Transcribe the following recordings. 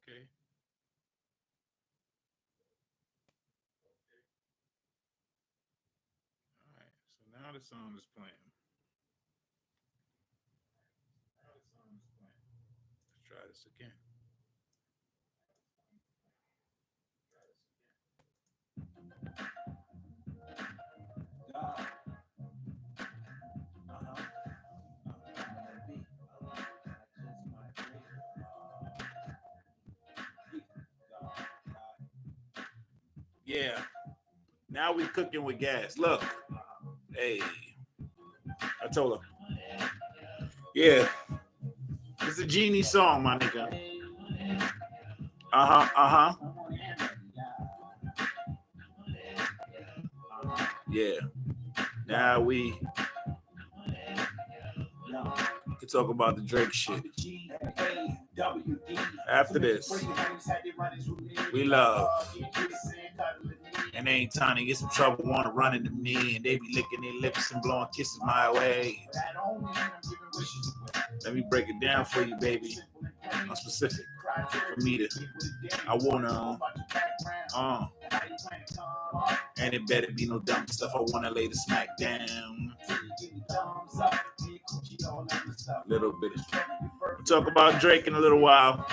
Okay. All right. So now the song is playing. Let's try this again. Yeah. Now we cooking with gas. Look. Hey. I told her. Yeah. It's a genie song, my nigga. Uh-huh. Yeah. Now we can talk about the Drake shit. After this, we love. And ain't time to get some trouble, wanna run into me, and they be licking their lips and blowing kisses my way. Let me break it down for you, baby. I'm specific for me to. I wanna, and it better be no dumb stuff. I wanna lay the smack down. A little bit. We'll talk about Drake in a little while.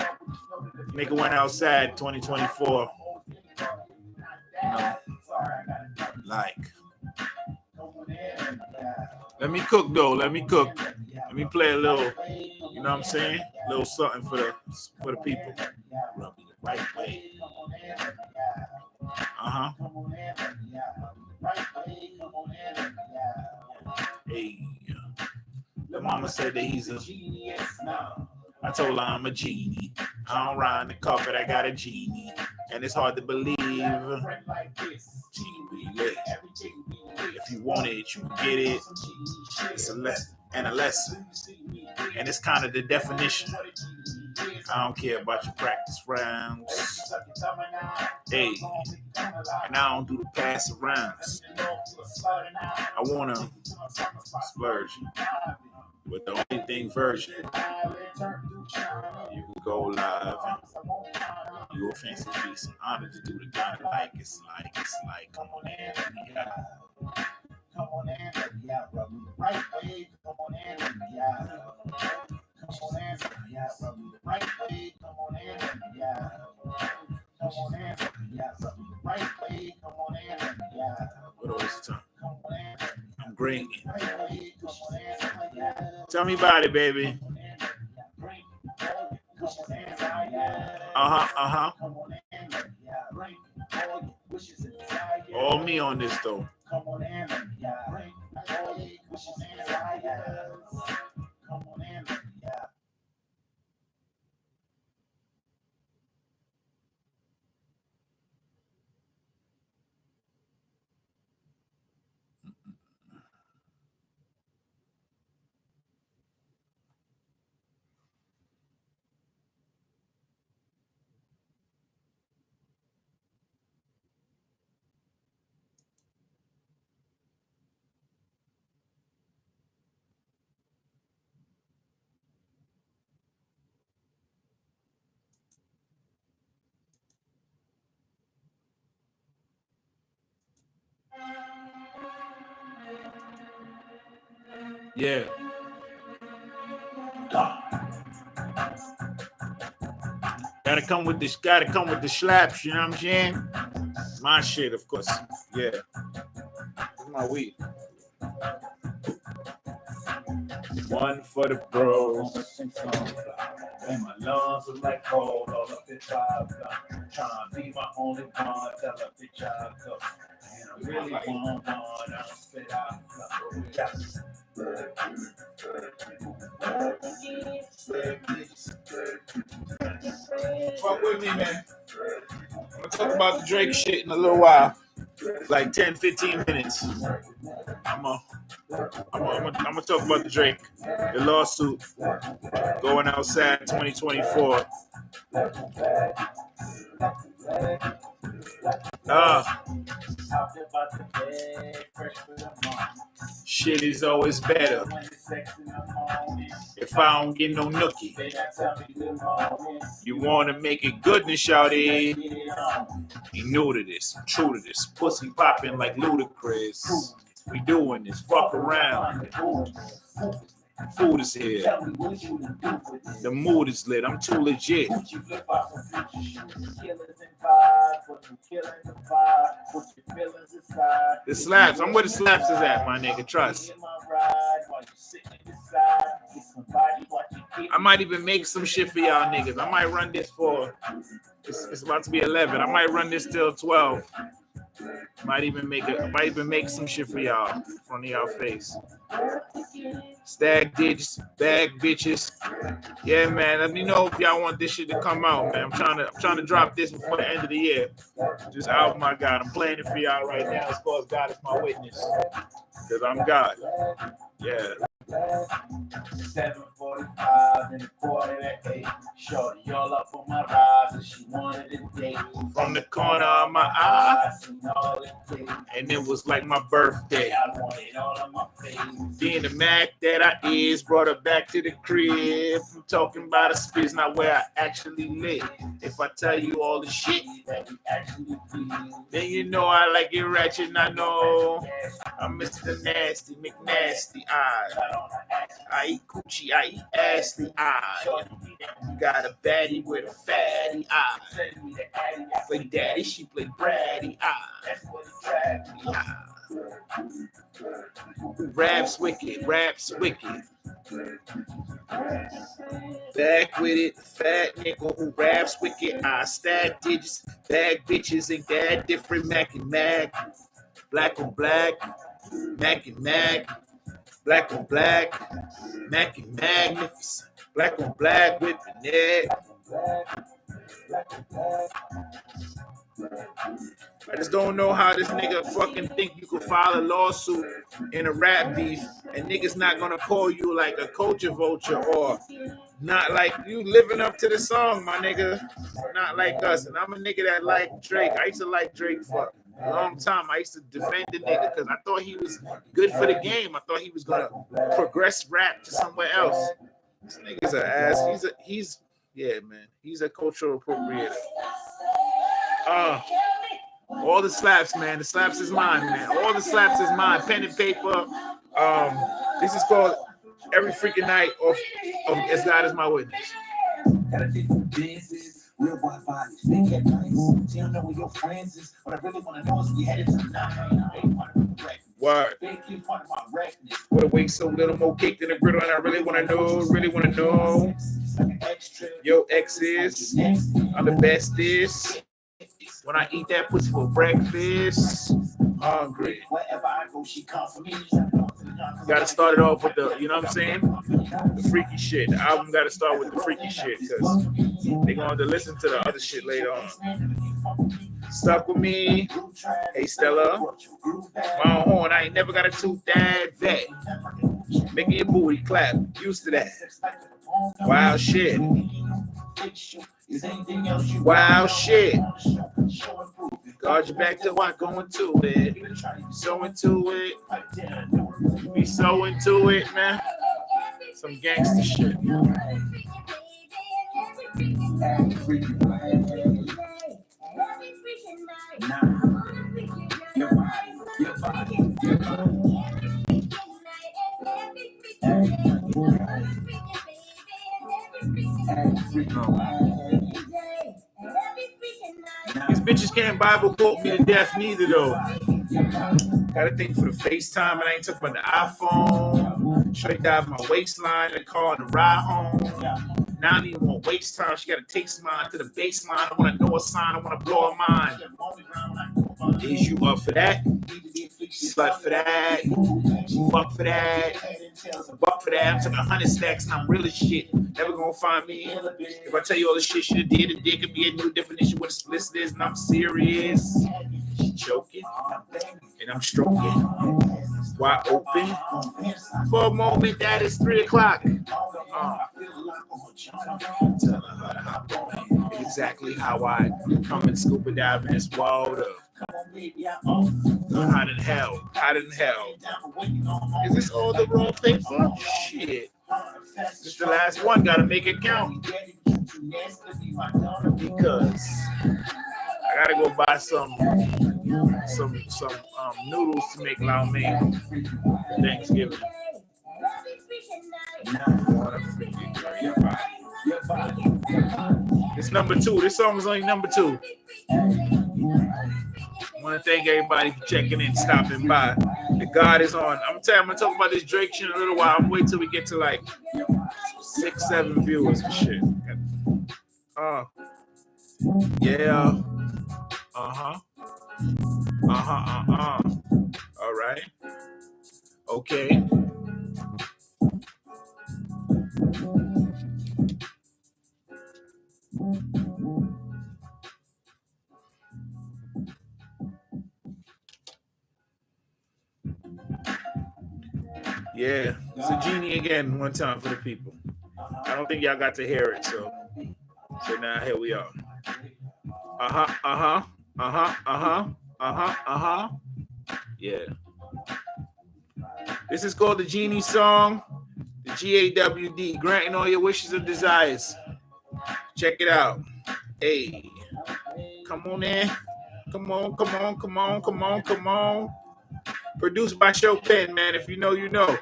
Nigga went outside 2024. You know, like, let me cook though. Let me cook. Let me play a little. You know what I'm saying? A little something for the people. Rub it the right way. Hey, the mama said that he's a. I told her I'm a genie. I don't ride in the carpet, I got a genie. And it's hard to believe. Genie be lit. If you want it, you can get it. It's a lesson and a lesson. And it's kind of the definition. I don't care about your practice rounds. Hey, and I don't do the pass arounds. I want to splurge with the only thing version. You can go live. You a fancy feast. I'm honored to do the kind of like it's like. Come on in, yeah. Come on in, yeah. Rub me the right way. Come on in, yeah. Come on in, yeah. Rub me the right way. Come on in, yeah. Come on in, yeah. Rub me the right way. Come on in, yeah. What else time? I'm green. Tell me about it, baby. All me on this though. Yeah. Gotta come with the slaps, you know what I'm saying? My shit, of course. Yeah. This is my weed. One for the bros. And my lungs are like cold all up inside. Trying to be my only one. Tell a bitch I go. And I really want one. I'll spit out. Fuck with me, man. I'm gonna talk about the Drake shit in a little while. Like 10, 15 minutes. I'm gonna talk about the Drake, the lawsuit, going outside 2024. Shit is always better. if I don't get no nookie. You want to make it good, and shawty. You new to this, I'm true to this. Pussy popping like Ludacris. We doing this, fuck around. Food is here. The mood is lit. I'm too legit. The slaps. I'm where the slaps is at, my nigga. Trust. I might even make some shit for y'all niggas. I might run this for. It's about to be 11. I might run this till 12. Might even make some shit for y'all in front of y'all face. Stag digits, bag bitches. Yeah, man. Let me know if y'all want this shit to come out, man. I'm trying to drop this before the end of the year. This album I got. I'm playing it for y'all right now. It's called God is My Witness. Because I'm God. Yeah. 7:45 and a quarter to 8. Shorty all up on my rise and she wanted a date. From the corner of my eye, and it was like my birthday. I wanted all of my face. Being the Mac that I is, brought her back to the crib. I'm talking about a space, not where I actually live. If I tell you all the shit that we actually do, then you know I like it ratchet. And I know I'm Mr. Nasty, McNasty. I eat coochie, I eat assy. You got a baddie with a fatty. Play daddy, she play bratty. Raps wicked, raps wicked. Back with it, fat nigga who raps wicked. I stack digits, bag bitches, and got different Mac and Mac. Black on black, Mac and Mac. Black on black, Mac and magnificent. Black on black with the neck. I just don't know how this nigga fucking think you could file a lawsuit in a rap beef and niggas not gonna call you like a culture vulture or not like you living up to the song, my nigga. Not like us. And I'm a nigga that like Drake. I used to like Drake for a long time. I used to defend the nigga because I thought he was good for the game. I thought he was gonna progress rap to somewhere else. This nigga's an ass. Yeah, man. He's a cultural appropriator. All the slaps, man. The slaps is mine, man. All the slaps is mine. Pen and paper. This is called Every Freaking Night of As God Is My Witness. Real white bodies, they get nice. She don't know where your friends is. What I really want to know is we headed tonight. Word. What a wake so little more cake than a griddle, and I really want to know. Yo, exes, I'm the bestest. When I eat that pussy for breakfast, hungry. Gotta start it off with the, you know what I'm saying? The freaky shit. The album gotta start with the freaky shit because they're going to listen to the other shit later on. Stuck with me. Hey, Stella. My own horn. I ain't never got a tooth that vet. Making your booty clap. Used to that. Wild shit. Wild shit. Guard your back till I go into it. So into it. Be so into it, man. Some gangster shit. These bitches can't Bible quote me to death neither though. Gotta think for the FaceTime, and I ain't talking about the iPhone. Straight down my waistline, the car, the ride home. Now I don't even want waste time. She gotta take mine to the baseline. I wanna know a sign, I wanna blow her mind. Is you up for that? Slut for that? Fuck for that? Buck for that? I'm talking 100 stacks and I'm real as shit. Never gonna find me. If I tell you all the shit she did, it could be a new definition what explicit is, and I'm serious. She choking and I'm stroking wide open for a moment. That is 3 o'clock. Tell her how to hop on it. Exactly how I come and scuba dive in this water. Hot in hell. Is this all the raw paper? Shit. This is the last one. Gotta make it count. Because I gotta go buy some noodles to make lao mein for Thanksgiving. It's number 2. This song is only number 2. I want to thank everybody for checking in, stopping by. The God is on. I'm gonna talk about this Drake shit in a little while. I'm wait till we get to like 6, 7 viewers and shit. Yeah. All right. Okay. Yeah, it's a genie again. One time for the people. I don't think y'all got to hear it, so now here we are. Yeah. This is called the Genie Song, the GAWD, granting all your wishes and desires. Check it out. Hey, come on in. Come on. Produced by Chopin, man. If you know, you know.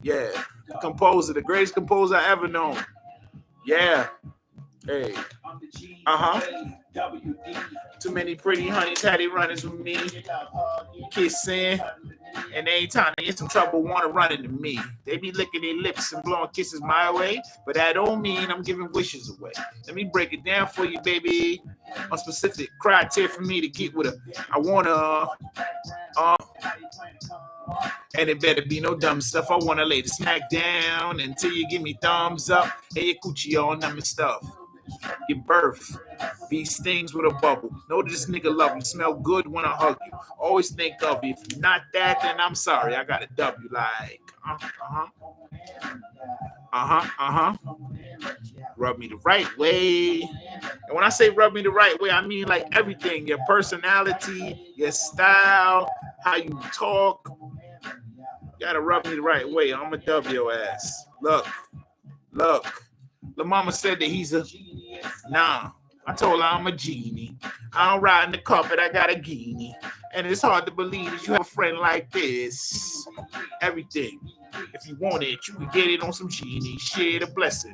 Yeah. The composer, the greatest composer I ever known. Yeah. Hey. Too many pretty honeys had it running with me. Kissing. And every time they get some trouble, want to run into me. They be licking their lips and blowing kisses my way, but that don't mean I'm giving wishes away. Let me break it down for you, baby. A specific criteria for me to get with I wanna, and it better be no dumb stuff. I wanna lay the smack down until you give me thumbs up. Hey, your coochie all numb and stuff. Give birth. Be stings with a bubble. Know this nigga love you. Smell good when I hug you. Always think of you. If you're not that, then I'm sorry. I got a W like. Rub me the right way. And when I say rub me the right way, I mean like everything. Your personality, your style, how you talk. You gotta rub me the right way. I'm a W your ass. Look. The mama said that he's a nah. I told her I'm a genie. I don't ride in the carpet, I got a genie. And it's hard to believe that you have a friend like this. Everything. If you want it, you can get it on some genie. Share the blessing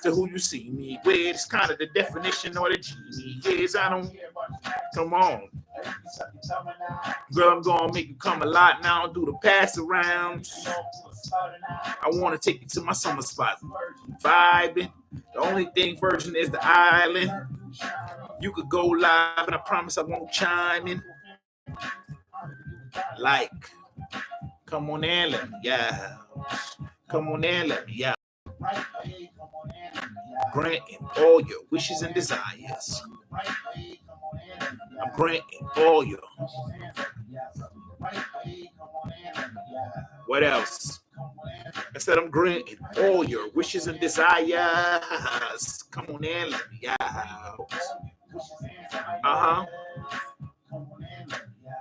to who you see me with. It's kind of the definition of the genie. Yes, I don't. Come on. Girl, I'm going to make you come a lot now. Do the pass arounds. I want to take you to my summer spot. Vibing. The only thing virgin is the island. You could go live, and I promise I won't chime in. Like, come on in, let me out. Come on in, let me out. Granting all your wishes and desires. I'm granting all your. What else? I said I'm granting all your wishes and desires. Come on in, let me out.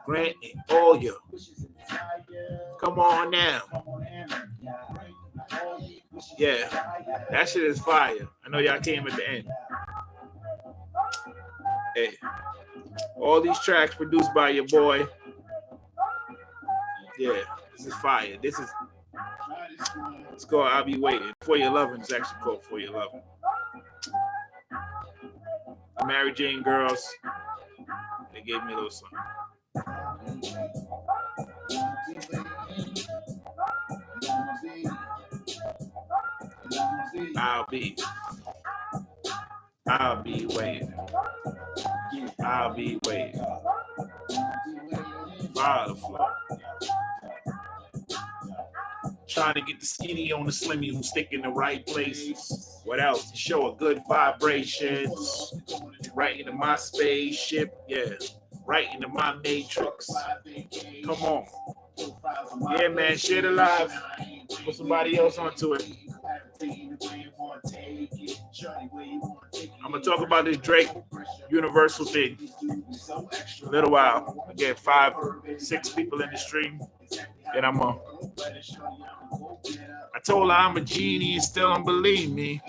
Granting all your. Come on now. Yeah, that shit is fire. I know y'all came at the end. Hey, all these tracks produced by your boy. Yeah, this is fire. This is. It's called I'll Be Waiting. For Your Loving is actually called For Your Loving. The Mary Jane Girls, they gave me a little something. I'll be waiting. I'll be waiting. Firefly. Trying to get the skinny on the slimmy who stick in the right places. What else? To show a good vibrations. Right into my spaceship. Yeah. Right into my matrix. Come on. Yeah, man. Share the live. Put somebody else onto it. I'm going to talk about this Drake Universal thing. A little while. I get 5, 6 people in the stream. And I told her I'm a genie and still don't believe me.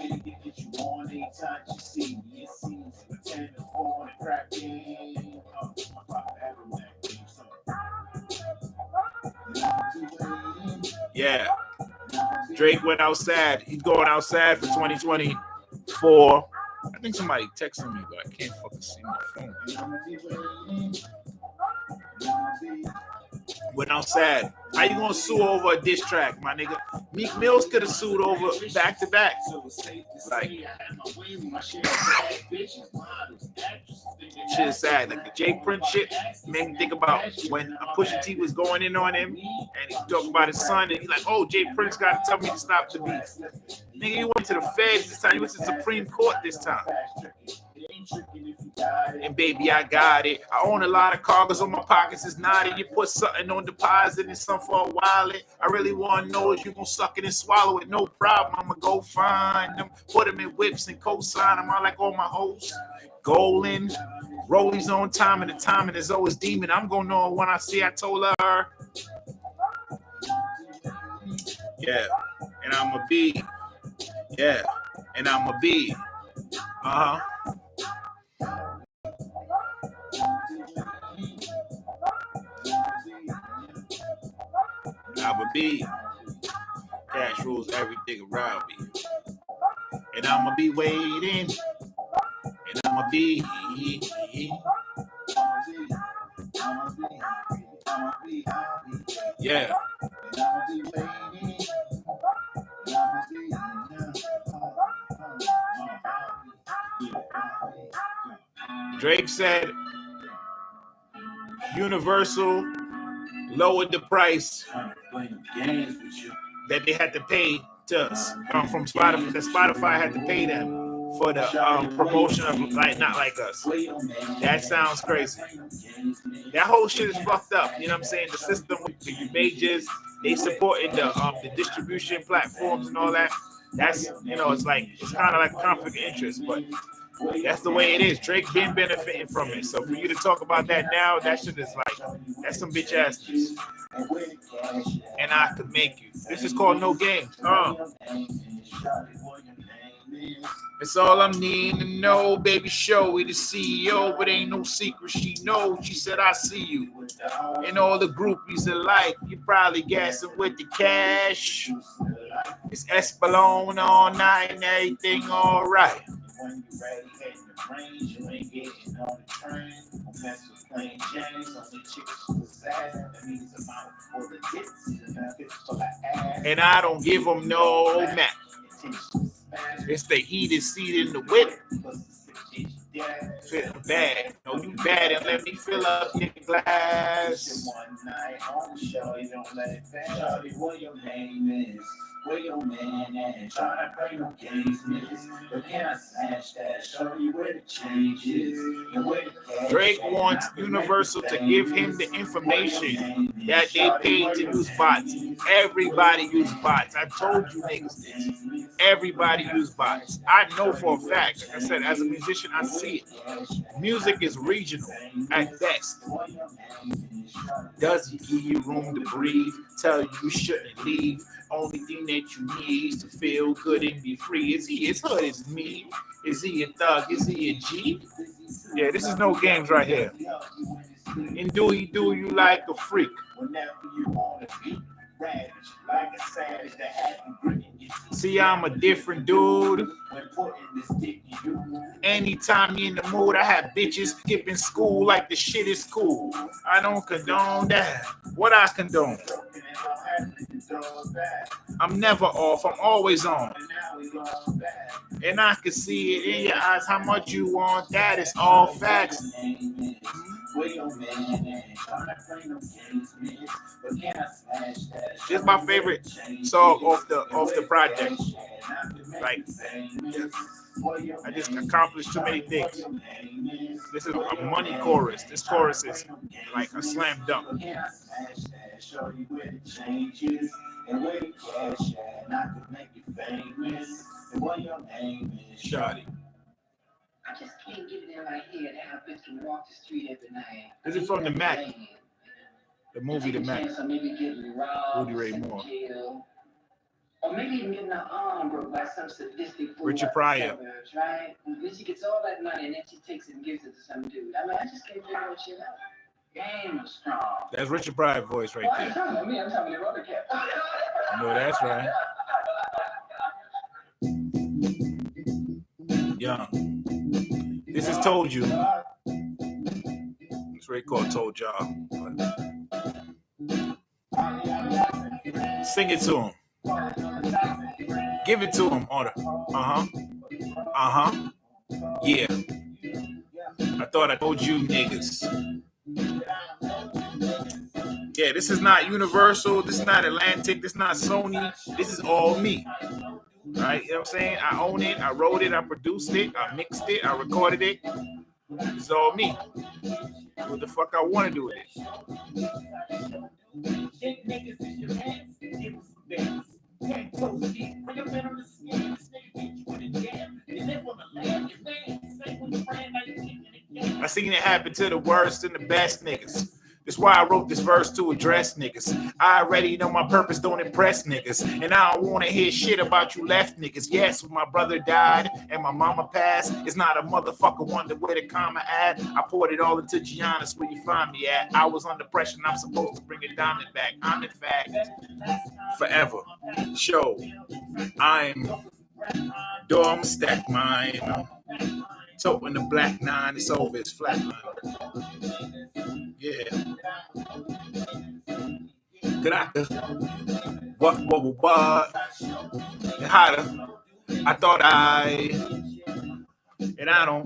Yeah. Drake went outside. He's going outside for 2024. I think somebody texted me, but I can't fucking see my phone. Went outside. How you gonna sue over a diss track, my nigga? Meek Mills could have sued over back to back. Like, shit is sad. Like the Jay Prince shit made me think about when Pusha T was going in on him and he talked about his son and he's like, oh, Jay Prince got to tell me to stop the beef. Nigga, you went to the feds this time. You went to the Supreme Court this time. And baby, I got it. I own a lot of cargoes on my pockets. It's naughty. You put something on deposit and something for a wallet. I really want to know if you gonna suck it and swallow it. No problem. I'm gonna go find them, put them in whips and co-sign them. I like all my hoes. Golden, Rollies on time, and the timing is always demon. I'm gonna know when I see. I told her. Yeah, and I'm a B. Yeah, and I'm a B. Uh-huh. I'm a B. Cash rules everything around me. And I'm gonna be waiting. And I'm gonna be. Yeah. Drake said Universal lowered the price that they had to pay to us from Spotify. That Spotify had to pay them for the promotion of like Not Like Us. That sounds crazy. That whole shit is fucked up. You know what I'm saying? The system with the pages, they supporting the distribution platforms and all that. That's, you know, it's like it's kind of like conflict of interest, but that's the way it is. Drake been benefiting from it. So for you to talk about that now, that shit is like, that's some bitch ass news. And I could make you. This is called No Games. It's all I'm needing to know, baby. Show we the CEO, but ain't no secret. She knows. She said, I see you. And all the groupies alike, you probably gassing with the cash. It's Espalone all night and everything all right. And I don't give them no map. It's the heated seat in the whip. Fit bad. No, you bad and let me fill up your glass. Where your man at? Trying to play no games, niggas. But can I smash that? Show you where the change is. And where the Drake wants Universal to give him the information that they paid to use bots. Everybody use bots. I told you niggas this. Everybody use bots. I know for a fact. Like I said, as a musician, I see it. Music is regional at best. Does he give you room to breathe? Tell you shouldn't leave. Only thing that you need is to feel good and be free. Is he as hood as me? Is he a thug? Is he a G? Yeah, this is No Games right here. And do you like a freak? Whenever you want to be ravaged, like a savage that hasn't gritted. See, I'm a different dude. Anytime you're in the mood, I have bitches skipping school like the shit is cool. I don't condone that. What I condone? I'm never off. I'm always on. And I can see it in your eyes how much you want that. It's all facts. This is my favorite song off the project. Like, I just accomplished too many things. This is a money chorus. This chorus is like a slam dunk. Shawty. I just can't get it in my head how a bitch can walk the street every night. This is from the Mac. The movie The Mac. Rudy Ray Moore. Or maybe even getting her arm broke by some sadistic fool. Richard Pryor. Suburbs, right? And then she gets all that money and then she takes it and gives it to some dude. I mean, I just can't figure that shit out. Game was strong. That's Richard Pryor's voice right there. I'm talking about me. I'm talking about the other cat. No, that's right. Young. This is Told You. It's really called Told Y'all. Sing it to him. Give it to him. Yeah. I thought I told you niggas. Yeah, this is not Universal. This is not Atlantic. This is not Sony. This is all me. Right? You know what I'm saying? I own it. I wrote it. I produced it. I mixed it. I recorded it. It's all me. What the fuck I want to do with it? I seen it happen to the worst and the best niggas. That's why I wrote this verse to address niggas. I already know my purpose don't impress niggas. And I don't want to hear shit about you left niggas. Yes, when my brother died and my mama passed, it's not a motherfucker wonder where the comma at. I poured it all into Giannis where you find me at. I was under pressure and I'm supposed to bring a diamond back. I'm in fact forever. Show I'm Dom Stack Mine. Toting the black 9, it's over, it's flatline. Yeah. Grata. What? And hotter. I thought and I don't.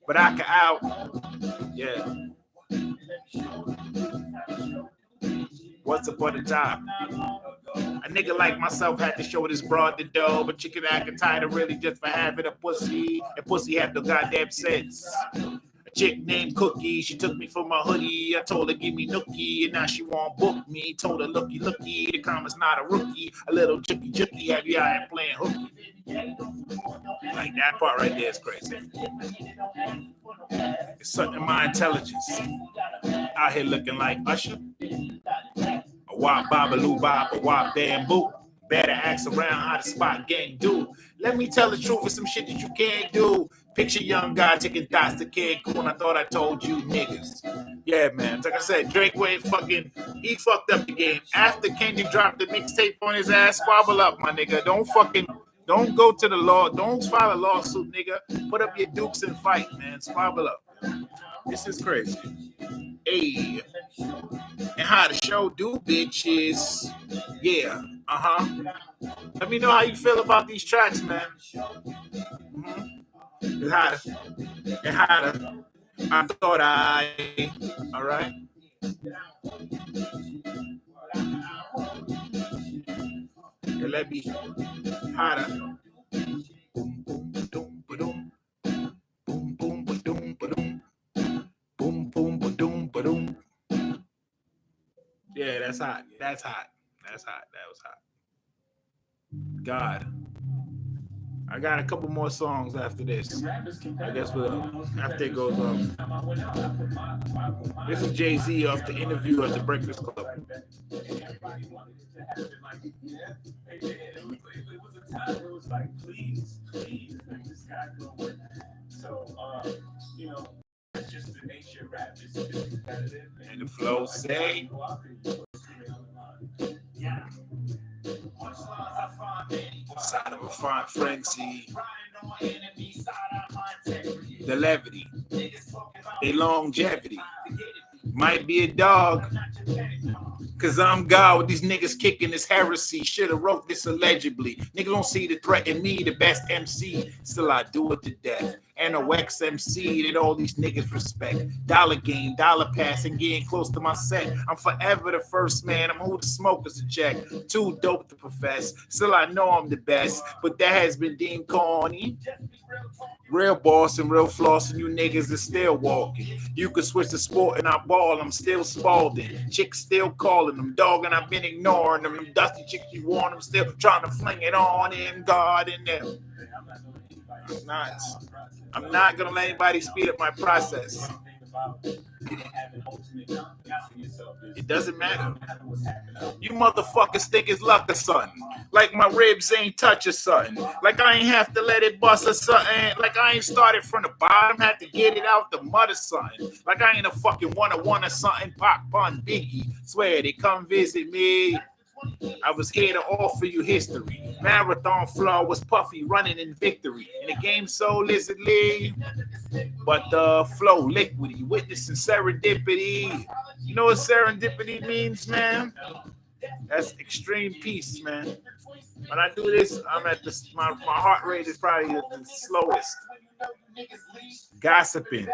But I can out. Yeah. What's up on the top? A nigga like myself had to show this broad the dough, but chicken acting tired of really just for having a pussy. And pussy have no goddamn sense. A chick named Cookie, she took me for my hoodie. I told her give me nookie, and now she won't book me. Told her looky, the comma's not a rookie. A little jooky, have you out here playing hooky? Like that part right there is crazy. It's something in my intelligence. Out here looking like Usher. A wop babaloo bop, a wop bamboo. Better ask around how the spot gang do. Let me tell the truth for some shit that you can't do. Picture young guy taking thoughts to Cancun. I thought I told you niggas. Yeah, man. Like I said, Drake Wade he fucked up the game. After Kendrick dropped the mixtape on his ass, squabble up, my nigga. Don't go to the law. Don't file a lawsuit, nigga. Put up your dukes and fight, man. Squabble up. This is crazy. Hey. And how the show do, bitches. Yeah. Let me know how you feel about these tracks, man. And how I thought all right. And let me hotter. Boom, boom, ba-doom, ba-doom. Boom, boom, ba-doom, ba-doom. Boom, boom, ba-doom, ba-doom. Yeah, that's hot. That was hot. God. I got a couple more songs after this. I guess after it goes up. This is Jay-Z off the interview at the Breakfast Club. That's just the nature of rap. It's competitive. And the flow say. Yeah. Side of a font frenzy. The levity. The longevity. Might be a dog. Cause I'm God with these niggas kicking this heresy. Shoulda wrote this allegedly. Niggas don't see the threat in me, the best MC. Still I do it to death. And a Wax MC that all these niggas respect. Dollar game, dollar pass, and getting close to my set. I'm forever the first man. I'm who the smokers to check. Too dope to profess. Still I know I'm the best. But that has been deemed corny. Real boss and real floss, and you niggas is still walking. You could switch the sport and I ball, I'm still Spalding. Chicks still calling them, dog, and I've been ignoring them. Them dusty chicks you want them, still trying to fling it on in God in them. I'm not gonna let anybody speed up my process. It doesn't matter. You motherfuckers think it's luck or something. Like my ribs ain't touch or something. Like I ain't have to let it bust or something. Like I ain't started from the bottom, had to get it out the mud or something. Like I ain't a fucking one or something. Pop, Pun, Biggie. Swear they come visit me. I was here to offer you history. Marathon floor was puffy, running in victory. And the game so lizardly, but the flow liquidy, witnessing serendipity. You know what serendipity means, man? That's extreme peace, man. When I do this, I'm at my heart rate is probably the slowest. Gossiping.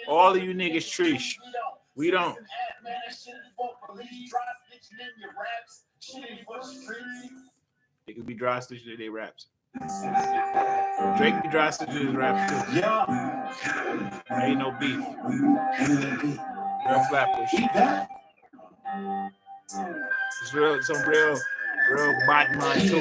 All of you niggas treesh. We don't. They could be dry stitch to their raps. Drake be dry stitch to his raps too. Ain't no beef. Real flatbush. It's real, some real body mind too.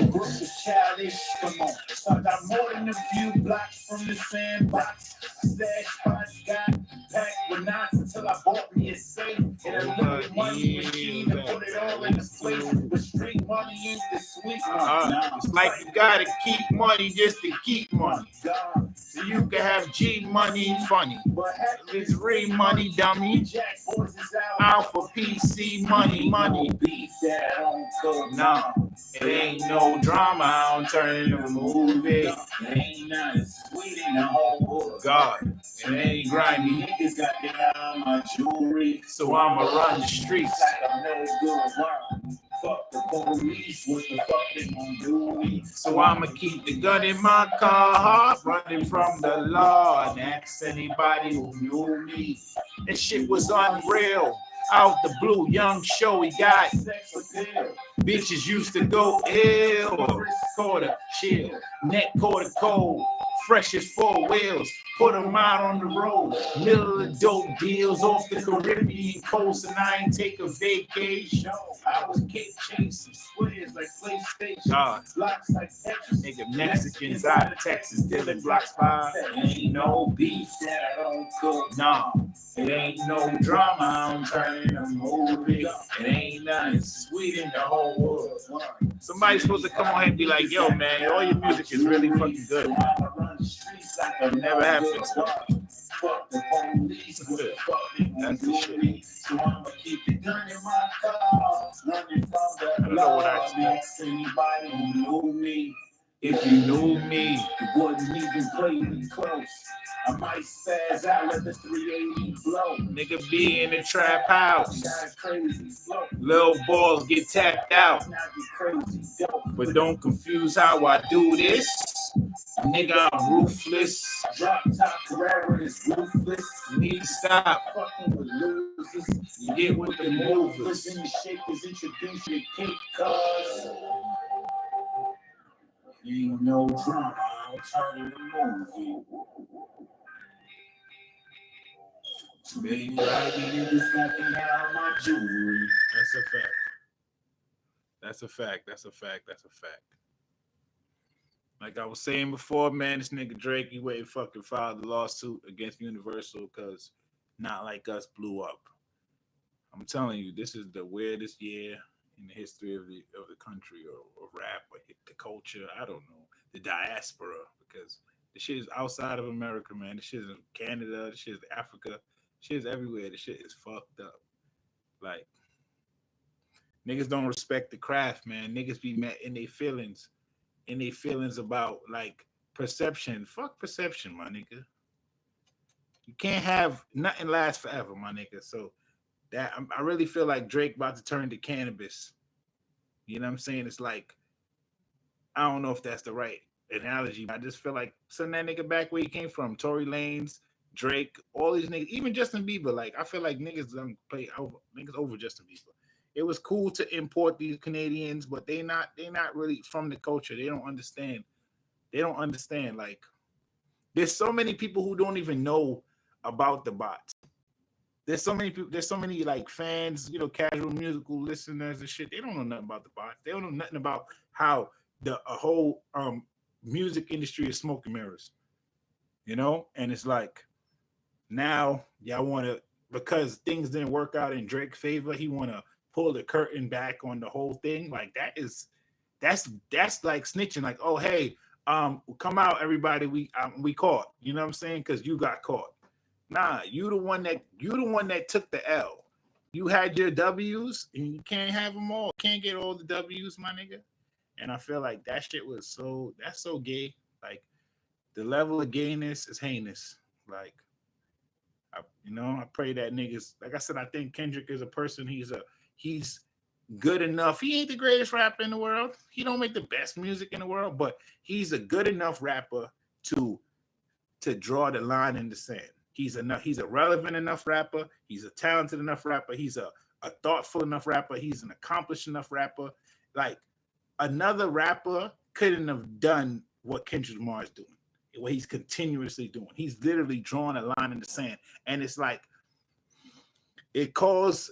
Come on. So I got more than a few blocks from the sandbox. Stash spots got packed with knots until I bought me a safe. And a little money machine to put it all in the place. But street money ain't the sweet money. It's like you gotta keep money just to keep money. So you can have G money funny. It's real money, dummy. Out for PC money. Nah, it ain't no drama. I don't turn into a movie. It ain't nothing sweet in the whole world. God, it ain't grimy. Niggas got to have my jewelry. So I'ma run the streets. Like a no good rhyme. Fuck the police, what the fuck they gon' do me? So I'ma keep the gun in my car, running from the law, and ask anybody who knew me. This shit was unreal. Out the blue, young showy guy. Bitches used to go ill. Quarter chill, neck quarter cold. Fresh as 4 wheels, put them out on the road. Middle of dope deals off the Caribbean coast, and I ain't take a vacation. I was cake chasing, squares like PlayStation. God, blocks like Texas. Nigga, Mexicans out of Texas, dealing blocks by. Ain't no beef that I don't cook. Nah, it ain't no drama. I don't turn in a movie. It ain't nothing sweet in the whole world. Somebody's supposed to come on here and be like, yo, man, all your music is really fucking good. It never happened. Fuck the police, that's the shit. So I'ma keep the gun in my car, running from the law. Anybody who knew me, If you knew me, you wouldn't even play me close. I might spaz out, let the 380 blow. nigga be in the trap house. Crazy flow. Little balls get tapped out. Now you crazy dope. But don't confuse how I do this. Nigga, I'm ruthless. Drop top Carrera is ruthless. You need to stop. Fucking with losers. You get with the movers. And the shakers introduce your cake cuz. Ain't no drama, I'll turn the movie. Baby, I niggas got me out of my jewelry. That's a fact. That's a fact. That's a fact. That's a fact. Like I was saying before, man, this nigga Drake, he went and fucking filed a lawsuit against Universal because Not Like Us blew up. I'm telling you, this is the weirdest year in the history of the country or rap or the culture. I don't know, the diaspora, because the shit is outside of America, man. The shit is in Canada. The shit is Africa. The shit is everywhere. The shit is fucked up. Like, niggas don't respect the craft, man. Niggas be mad in their feelings. About like perception. Fuck perception, my nigga. You can't have nothing last forever, my nigga. So that I really feel like Drake about to turn to cannabis. You know what I'm saying? It's like, I don't know if that's the right analogy, but I just feel like send that nigga back where he came from. Tory Lanez, Drake, all these niggas, even Justin Bieber. Like, I feel like niggas don't play over Justin Bieber. It was cool to import these Canadians, but they not really from the culture. They don't understand. Like, there's so many people who don't even know about the bots. There's so many people. There's so many like fans, casual musical listeners and shit. They don't know nothing about the bots. They don't know nothing about how the whole music industry is smoke and mirrors. And it's like, now y'all want to because things didn't work out in Drake's favor, he want to pull the curtain back on the whole thing. Like that's like snitching. Like, oh hey, come out everybody, we caught. You know what I'm saying? Because you got caught. Nah, you the one that took the L. You had your W's and you can't have them all. Can't get all the W's, my nigga. And I feel like that shit was that's so gay. Like the level of gayness is heinous. Like I pray that niggas, like I said, I think Kendrick is a person. He's good enough. He ain't the greatest rapper in the world. He don't make the best music in the world, but he's a good enough rapper to draw the line in the sand. He's a relevant enough rapper. He's a talented enough rapper. He's a thoughtful enough rapper. He's an accomplished enough rapper. Like another rapper couldn't have done what Kendrick Lamar is doing, what he's continuously doing. He's literally drawing a line in the sand. And it's like it calls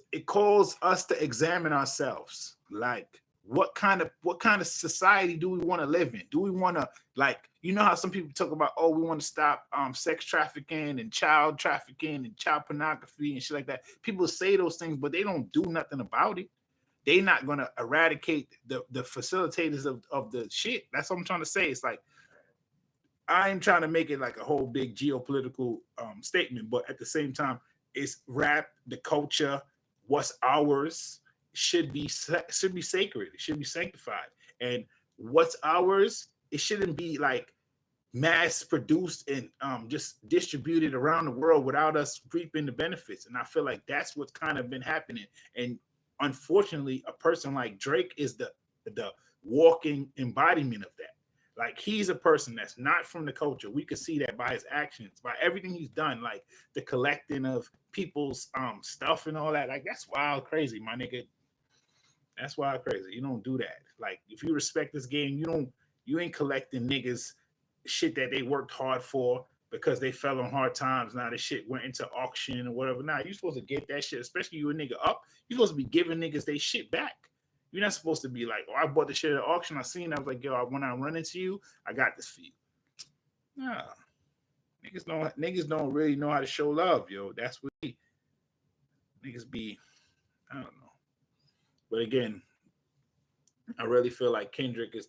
us to examine ourselves. Like what kind of society do we want to live in? Do we want to, like, you know how some people talk about, oh, we want to stop sex trafficking and child trafficking and child pornography and shit like that. People say those things, but they don't do nothing about it. They're not going to eradicate the facilitators of the shit. That's what I'm trying to say. It's like, I ain't trying to make it like a whole big geopolitical statement, but at the same time, it's rap, the culture, what's ours should be sacred. It should be sanctified. And what's ours, it shouldn't be like mass produced and just distributed around the world without us reaping the benefits. And I feel like that's what's kind of been happening. And unfortunately, a person like Drake is the walking embodiment of that. Like he's a person that's not from the culture. We could see that by his actions, by everything he's done, like the collecting of people's stuff and all that. Like that's wild crazy, my nigga. That's wild crazy. You don't do that. Like if you respect this game, you ain't collecting niggas shit that they worked hard for because they fell on hard times. Now the shit went into auction or whatever. Now you supposed to get that shit, especially you a nigga up. You supposed to be giving niggas they shit back. You're not supposed to be like, oh, I bought the shit at auction. I seen it. I was like, yo, when I run into you, I got this for you. Nah. Niggas don't really know how to show love, yo. That's what niggas be, I don't know. But again, I really feel like Kendrick is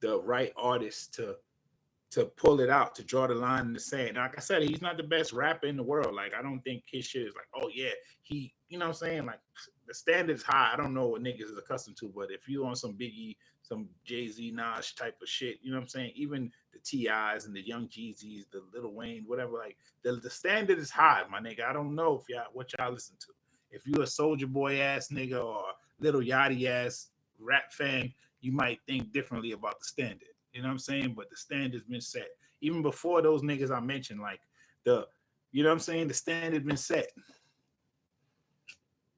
the right artist to pull it out, to draw the line in the sand. Like I said, he's not the best rapper in the world. Like I don't think his shit is like, oh yeah, you know what I'm saying? Like the standard's high. I don't know what niggas is accustomed to, but if you on some Biggie, some Jay-Z, Nas type of shit, you know what I'm saying? Even the T.I.s and the Young Jeezys, the Lil Wayne, whatever, like the standard is high, my nigga. I don't know if what y'all listen to. If you a Soulja Boy ass nigga or Little Yachty ass rap fan, you might think differently about the standard. You know what I'm saying? But the standard's been set. Even before those niggas I mentioned, like you know what I'm saying? The standard been set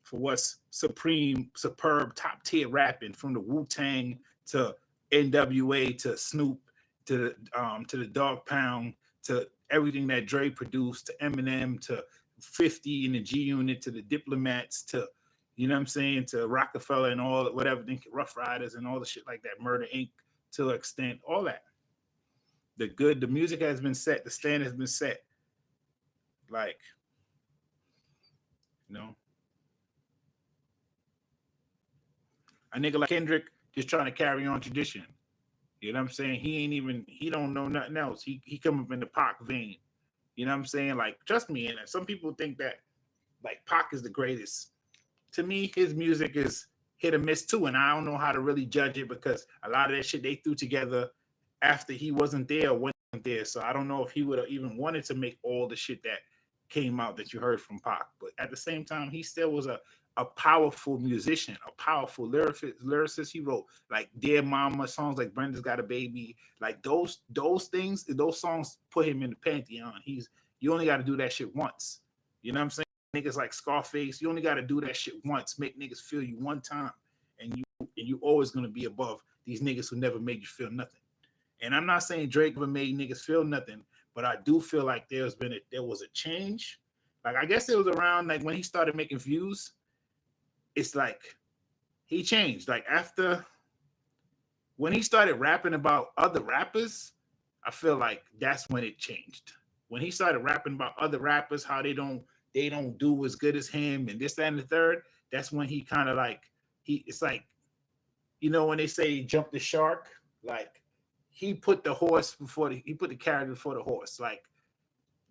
for what's supreme, superb, top tier rapping, from the Wu-Tang to NWA to Snoop to the Dog Pound to everything that Dre produced to Eminem to 50 and the G Unit to the Diplomats to, you know what I'm saying, to Rockefeller and all whatever, Rough Riders and all the shit like that, Murder Inc. to an extent, all that. The music has been set, the stand has been set. Like, you know, a nigga like Kendrick just trying to carry on tradition. You know what I'm saying? He don't know nothing else. He come up in the Pac vein. You know what I'm saying? Like, trust me, and some people think that like Pac is the greatest. To me, his music is hit or miss too, and I don't know how to really judge it because a lot of that shit they threw together after he wasn't there, wasn't there. So I don't know if he would have even wanted to make all the shit that came out that you heard from Pac. But at the same time, he still was a powerful musician, a powerful lyricist. He wrote like Dear Mama, songs like Brenda's Got a Baby, like those things, those songs put him in the pantheon. You only got to do that shit once. You know what I'm saying? Niggas like Scarface, you only got to do that shit once, make niggas feel you one time, and you always gonna be above these niggas who never made you feel nothing. And I'm not saying Drake never made niggas feel nothing, but I do feel like there was a change. Like I guess it was around like when he started making views. It's like he changed. Like after when he started rapping about other rappers, I feel like that's when it changed. When he started rapping about other rappers, how they they don't do as good as him and this, that, and the third. That's when he kind of like it's like, you know, when they say he jumped the shark, like he put the carrot before the horse. Like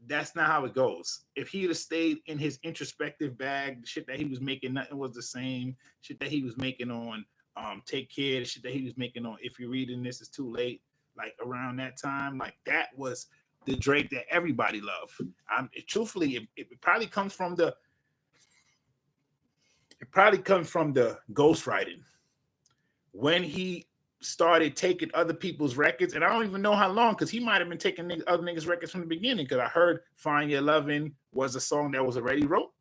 that's not how it goes. If he'd have stayed in his introspective bag, the shit that he was making, nothing was the same. Shit that he was making on Take Care, the shit that he was making on If You're Reading This Is Too Late, like around that time, like that was the Drake that everybody loved. Truthfully, it probably comes from the ghostwriting when he started taking other people's records, and I don't even know how long, because he might have been taking other niggas' records from the beginning. Because I heard "Find Your Lovin'" was a song that was already wrote,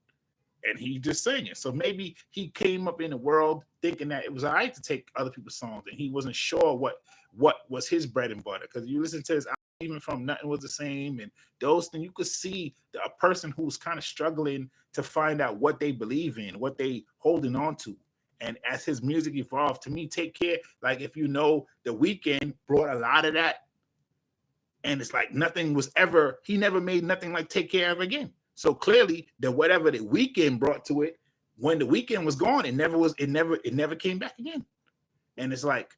and he just sang it. So maybe he came up in the world thinking that it was all right to take other people's songs, and he wasn't sure what was his bread and butter. Because you listen to his album, even from Nothing Was the Same and those things, you could see a person who's kind of struggling to find out what they believe in, what they holding on to. And as his music evolved, to me, Take Care, like if you know, The Weeknd brought a lot of that. And it's like he never made nothing like Take Care ever again. So clearly, that whatever The Weeknd brought to it, when The Weeknd was gone, it never came back again. And it's like,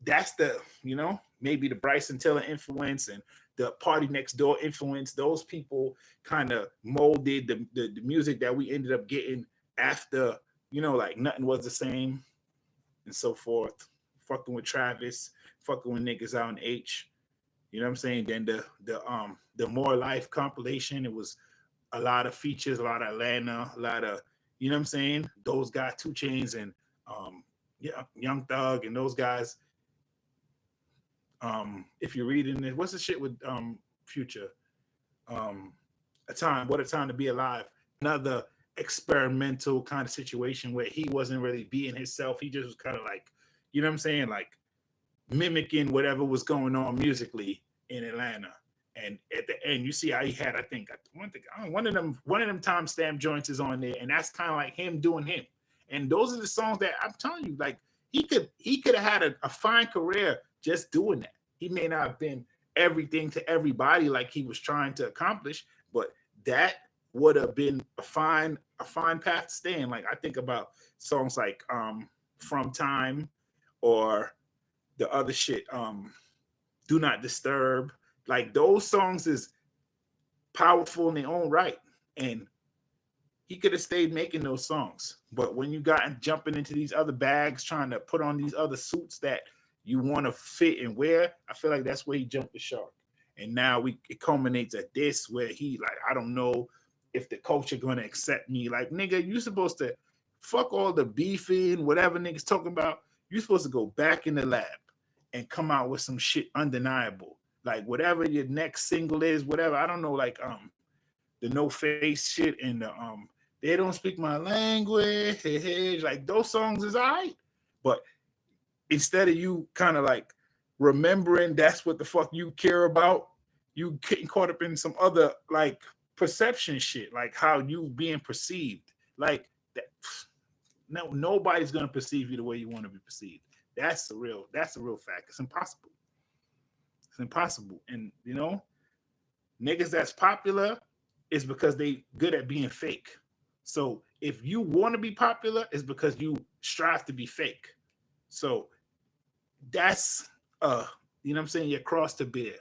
that's the, you know, maybe the Bryson Tiller influence and the Party Next Door influence. Those people kind of molded the music that we ended up getting after, you know, like Nothing Was the Same and so forth. Fucking with Travis, fucking with niggas out in H. You know what I'm saying? Then the More Life compilation, it was a lot of features, a lot of Atlanta, a lot of, you know what I'm saying? Those guys, 2 Chainz and Young Thug and those guys. If you're reading it, what's the shit with Future? What a Time to Be Alive. Another experimental kind of situation where he wasn't really being himself. He just was kind of like, you know what I'm saying, like mimicking whatever was going on musically in Atlanta. And at the end, you see how he had, I think one of them timestamp joints is on there, and that's kind of like him doing him. And those are the songs that I'm telling you, like he could have had a fine career just doing that. He may not have been everything to everybody like he was trying to accomplish, but that would have been a fine path to stay in. Like I think about songs like From Time or the other shit, Do Not Disturb. Like those songs is powerful in their own right. And he could have stayed making those songs. But when you got jumping into these other bags, trying to put on these other suits that you want to fit and wear, I feel like that's where he jumped the shark. And now it culminates at this, where he like, I don't know if the culture gonna accept me. Like, nigga, you supposed to fuck all the beefing, whatever niggas talking about. You're supposed to go back in the lab and come out with some shit undeniable. Like whatever your next single is, whatever. I don't know, like the No Face shit and the They Don't Speak My Language. Like those songs is all right. But instead of you kind of like remembering that's what the fuck you care about, you getting caught up in some other like perception shit, like how you being perceived. Like that. No, nobody's gonna perceive you the way you want to be perceived. That's the real fact. It's impossible. It's impossible. And you know, niggas that's popular is because they good at being fake. So if you want to be popular, it's because you strive to be fake. So that's you know what I'm saying, your cross to bear.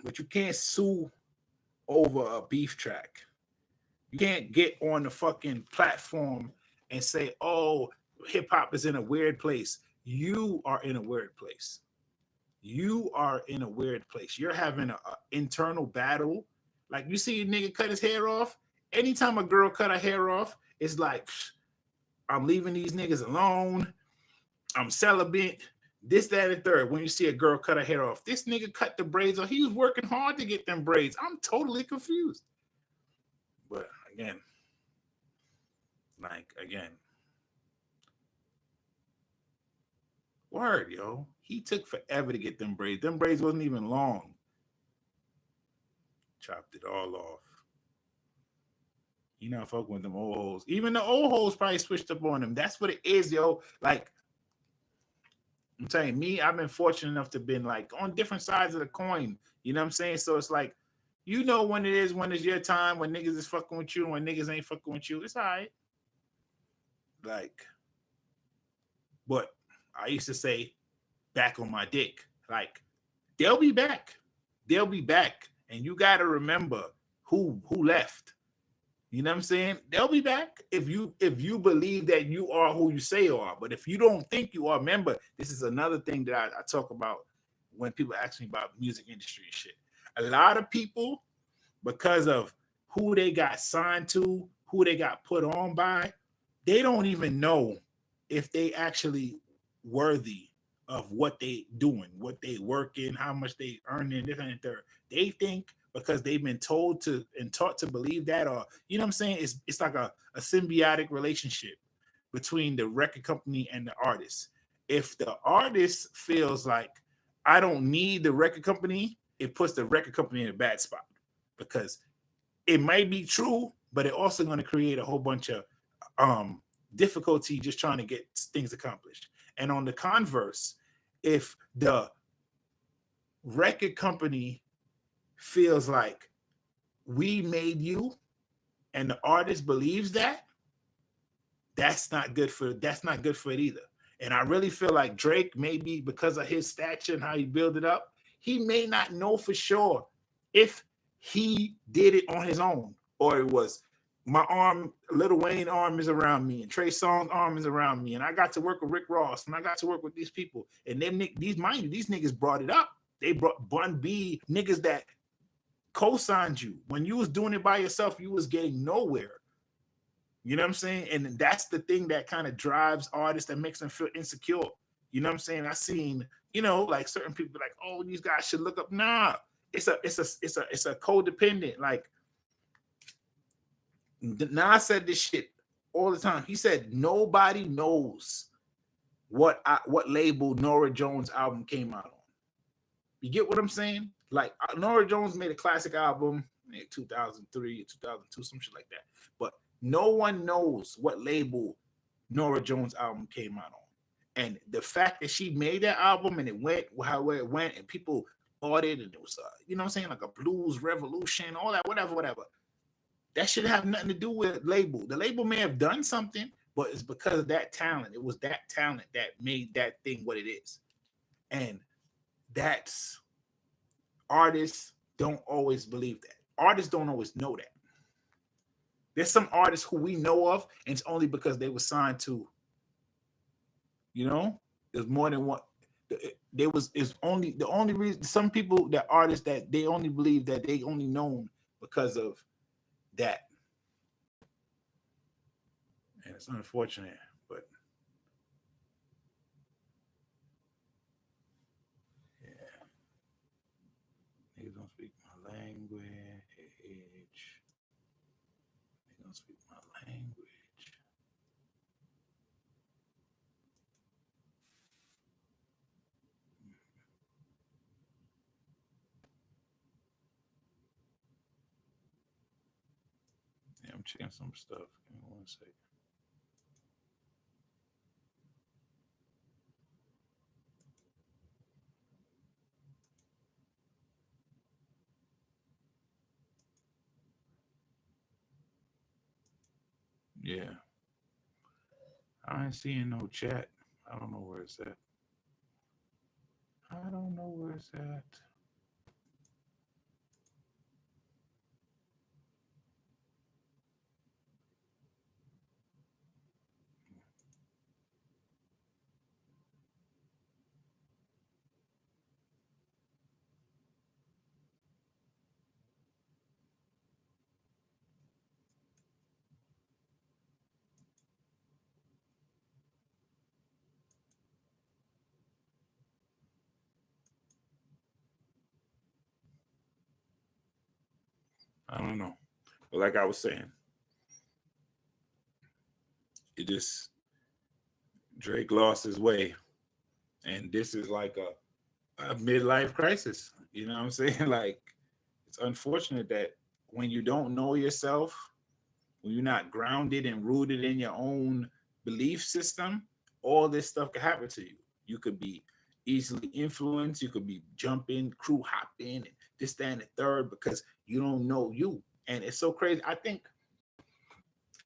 But you can't sue over a beef track. You can't get on the fucking platform and say, oh, hip hop is in a weird place. You are in a weird place. You are in a weird place. You're having an internal battle. Like you see a nigga cut his hair off. Anytime a girl cut her hair off, it's like, I'm leaving these niggas alone. I'm celibate. This, that, and third. When you see a girl cut her hair off, this nigga cut the braids off. He was working hard to get them braids. I'm totally confused. But again, word, yo. He took forever to get them braids. Them braids wasn't even long. Chopped it all off. He not fucking with them old hoes. Even the old hoes probably switched up on him. That's what it is, yo. Like, I'm telling me, I've been fortunate enough to been like on different sides of the coin. You know what I'm saying? So it's like You know when it is, when it's your time, when niggas is fucking with you, and when niggas ain't fucking with you. It's all right. Like, but I used to say, back on my dick. Like, they'll be back. They'll be back. And you got to remember who left. You know what I'm saying? They'll be back if you believe that you are who you say you are. But if you don't think you are, remember, this is another thing that I talk about when people ask me about music industry and shit. A lot of people, because of who they got signed to, who they got put on by, they don't even know if they actually worthy of what they doing, what they working, how much they earning, this and third. They think because they've been told to and taught to believe that, or you know what I'm saying? It's like a symbiotic relationship between the record company and the artist. If the artist feels like I don't need the record company, it puts the record company in a bad spot because it might be true, but it also going to create a whole bunch of difficulty just trying to get things accomplished. And on the converse, if the record company feels like we made you and the artist believes that, that's not good for it either. And I really feel like Drake, maybe because of his stature and how he built it up, he may not know for sure if he did it on his own or it was my arm, Lil Wayne arm is around me, and Trey Songz arm is around me, and I got to work with Rick Ross, and I got to work with these people, and them these niggas brought it up. They brought Bun B niggas that co-signed you when you was doing it by yourself. You was getting nowhere. You know what I'm saying? And that's the thing that kind of drives artists, that makes them feel insecure. You know what I'm saying? I seen, like certain people like, oh, these guys should look up. Nah, it's a codependent. Like Nas said this shit all the time. He said nobody knows what label Norah Jones album came out on. You get what I'm saying? Like Norah Jones made a classic album in 2003, 2002, some shit like that. But no one knows what label Norah Jones album came out on. And the fact that she made that album and it went however it went and people bought it and it was, you know what I'm saying, like a blues revolution, all that, whatever. That should have nothing to do with label. The label may have done something, but it's because of that talent. It was that talent that made that thing what it is. And that's, artists don't always believe that. Artists don't always know that. There's some artists who we know of, and it's only because they were signed to, there's more than one. Is only the only reason some people, that artists, that they only believe that they only known because of that. And it's unfortunate, but yeah. Niggas don't speak my language. They don't speak my language. Yeah, I'm checking some stuff. Give me 1 second. Yeah. I ain't seeing no chat. I don't know where it's at. I don't know where it's at. I don't know. But like I was saying, it just, Drake lost his way. And this is like a midlife crisis. You know what I'm saying? Like, it's unfortunate that when you don't know yourself, when you're not grounded and rooted in your own belief system, all this stuff can happen to you. You could be easily influenced. You could be jumping, crew hopping, and this, that, and the third because you don't know you. And it's so crazy.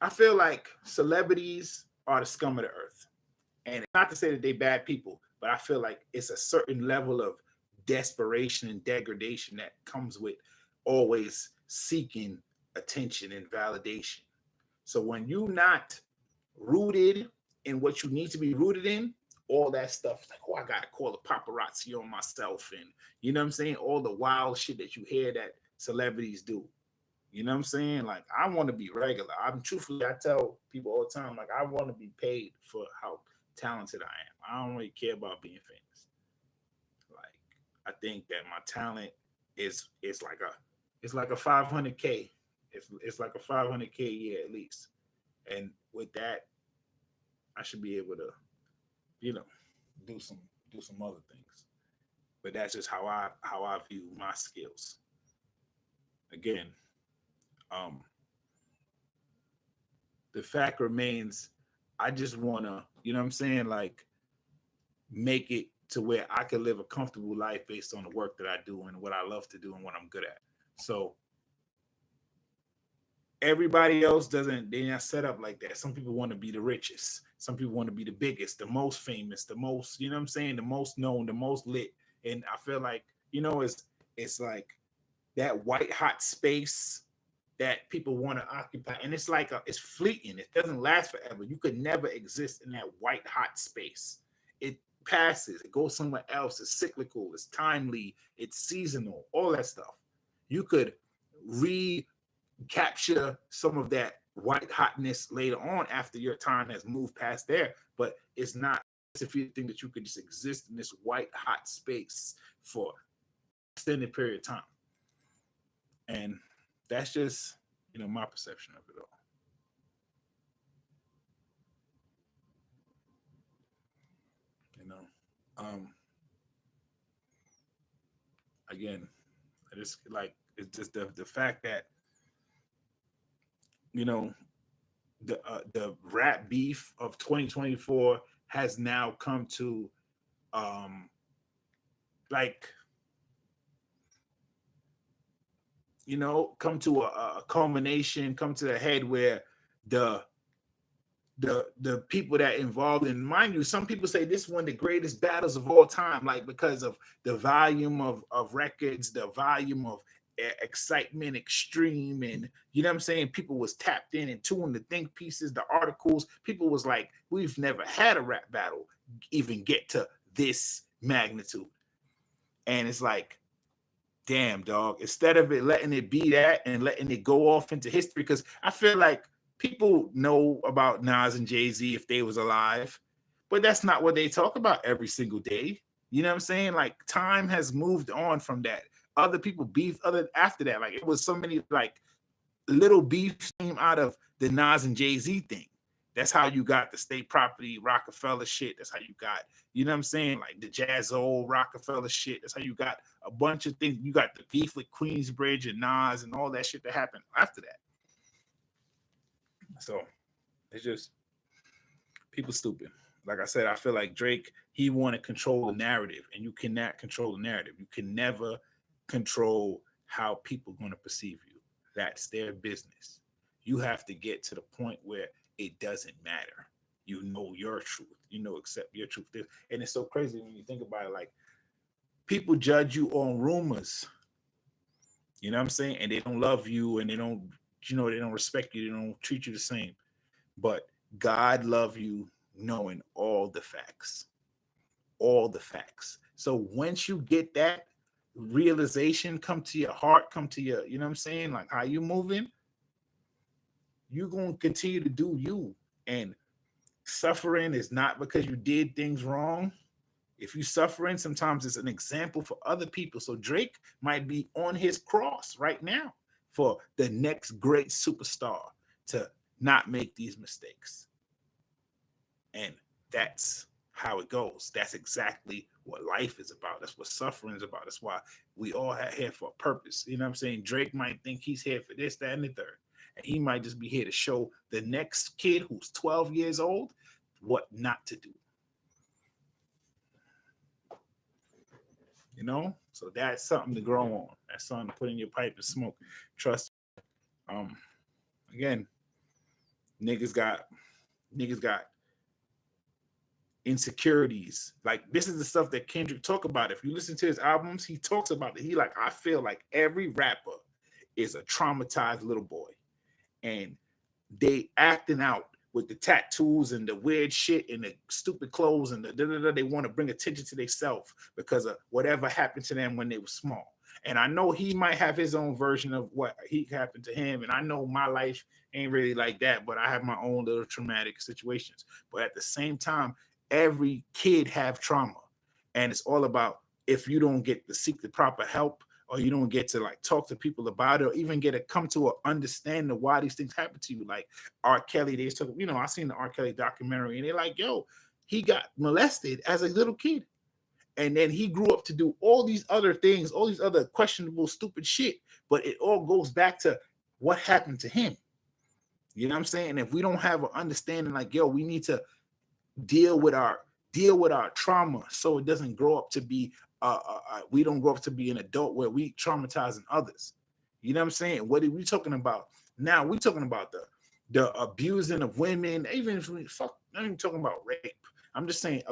I feel like celebrities are the scum of the earth. And not to say that they bad people, but I feel like it's a certain level of desperation and degradation that comes with always seeking attention and validation. So when you're not rooted in what you need to be rooted in, all that stuff like, oh, I gotta call the paparazzi on myself, and you know what I'm saying, all the wild shit that you hear that celebrities do. You know what I'm saying? Like, I want to be regular. I'm truthfully, I tell people all the time, like, I want to be paid for how talented I am. I don't really care about being famous. Like, I think that my talent is like a it's like a 500K. It's like a 500K a year at least. And with that, I should be able to, you know, do some other things. But that's just how I view my skills. Again, um, the fact remains, I just wanna, you know what I'm saying, like make it to where I can live a comfortable life based on the work that I do and what I love to do and what I'm good at. So everybody else doesn't, they're not set up like that. Some people want to be the richest, some people want to be the biggest, the most famous, the most, you know what I'm saying, the most known, the most lit. And I feel like, you know, it's like that white hot space that people want to occupy, and it's like it's fleeting, it doesn't last forever. You could never exist in that white hot space. It passes, it goes somewhere else. It's cyclical, it's timely, it's seasonal, all that stuff. You could recapture some of that white hotness later on after your time has moved past there, but it's not if you think that you could just exist in this white hot space for extended period of time. And that's just, you know, my perception of it all. You know, again, I just like, it's just the fact that, you know, the rap beef of 2024 has now come to um like, you know, come to a culmination, come to the head where the the people that involved, and mind you, some people say this is one of the greatest battles of all time, like because of the volume of records, the volume of excitement, extreme, and you know what I'm saying, people was tapped in and tuned the think pieces, the articles. People was like, we've never had a rap battle even get to this magnitude. And it's like, damn, dog, instead of it letting it be that and letting it go off into history, because I feel like people know about Nas and Jay-Z if they was alive, but that's not what they talk about every single day. You know what I'm saying? Like, time has moved on from that. Other people beef other after that. Like, it was so many like little beef came out of the Nas and Jay-Z thing. That's how you got the state property Rockefeller shit. That's how you got, you know what I'm saying, like the Jazzo Rockefeller shit. That's how you got a bunch of things. You got the beef with Queensbridge and Nas and all that shit that happened after that. So it's just people stupid. Like I said, I feel like Drake, he want to control the narrative, and you cannot control the narrative. You can never control how people are going to perceive you. That's their business. You have to get to the point where it doesn't matter. You know your truth. You know, accept your truth. And it's so crazy when you think about it. Like, people judge you on rumors. You know what I'm saying? And they don't love you, and they don't, you know, they don't respect you. They don't treat you the same. But God love you knowing all the facts. All the facts. So once you get that realization come to your heart, come to your, you know what I'm saying, like how you moving, you're going to continue to do you. And suffering is not because you did things wrong. If you're suffering, sometimes it's an example for other people. So Drake might be on his cross right now for the next great superstar to not make these mistakes. And that's how it goes. That's exactly what life is about. That's what suffering is about. That's why we all are here for a purpose. You know what I'm saying? Drake might think he's here for this, that, and the third. And he might just be here to show the next kid who's 12 years old what not to do. So that's something to grow on. That's something to put in your pipe and smoke. Trust. Again, niggas got insecurities. Like, this is the stuff that Kendrick talk about. If you listen to his albums, he talks about it. He like, I feel like every rapper is a traumatized little boy, and they acting out with the tattoos and the weird shit and the stupid clothes and they want to bring attention to themselves because of whatever happened to them when they were small. And I know he might have his own version of what he happened to him. And I know my life ain't really like that, but I have my own little traumatic situations. But at the same time, every kid have trauma. And it's all about, if you don't get to seek the proper help, or you don't get to like talk to people about it, or even get to come to an understanding of why these things happen to you. Like R. Kelly, they talk, I seen the R. Kelly documentary, and they're like, yo, he got molested as a little kid. And then he grew up to do all these other things, all these other questionable, stupid shit. But it all goes back to what happened to him. You know what I'm saying? And if we don't have an understanding, like, yo, we need to deal with our trauma so it doesn't grow up to be we don't grow up to be an adult where we traumatizing others. You know what I'm saying? What are we talking about now? We're talking about the abusing of women. Even if I'm not even talking about rape. I'm just saying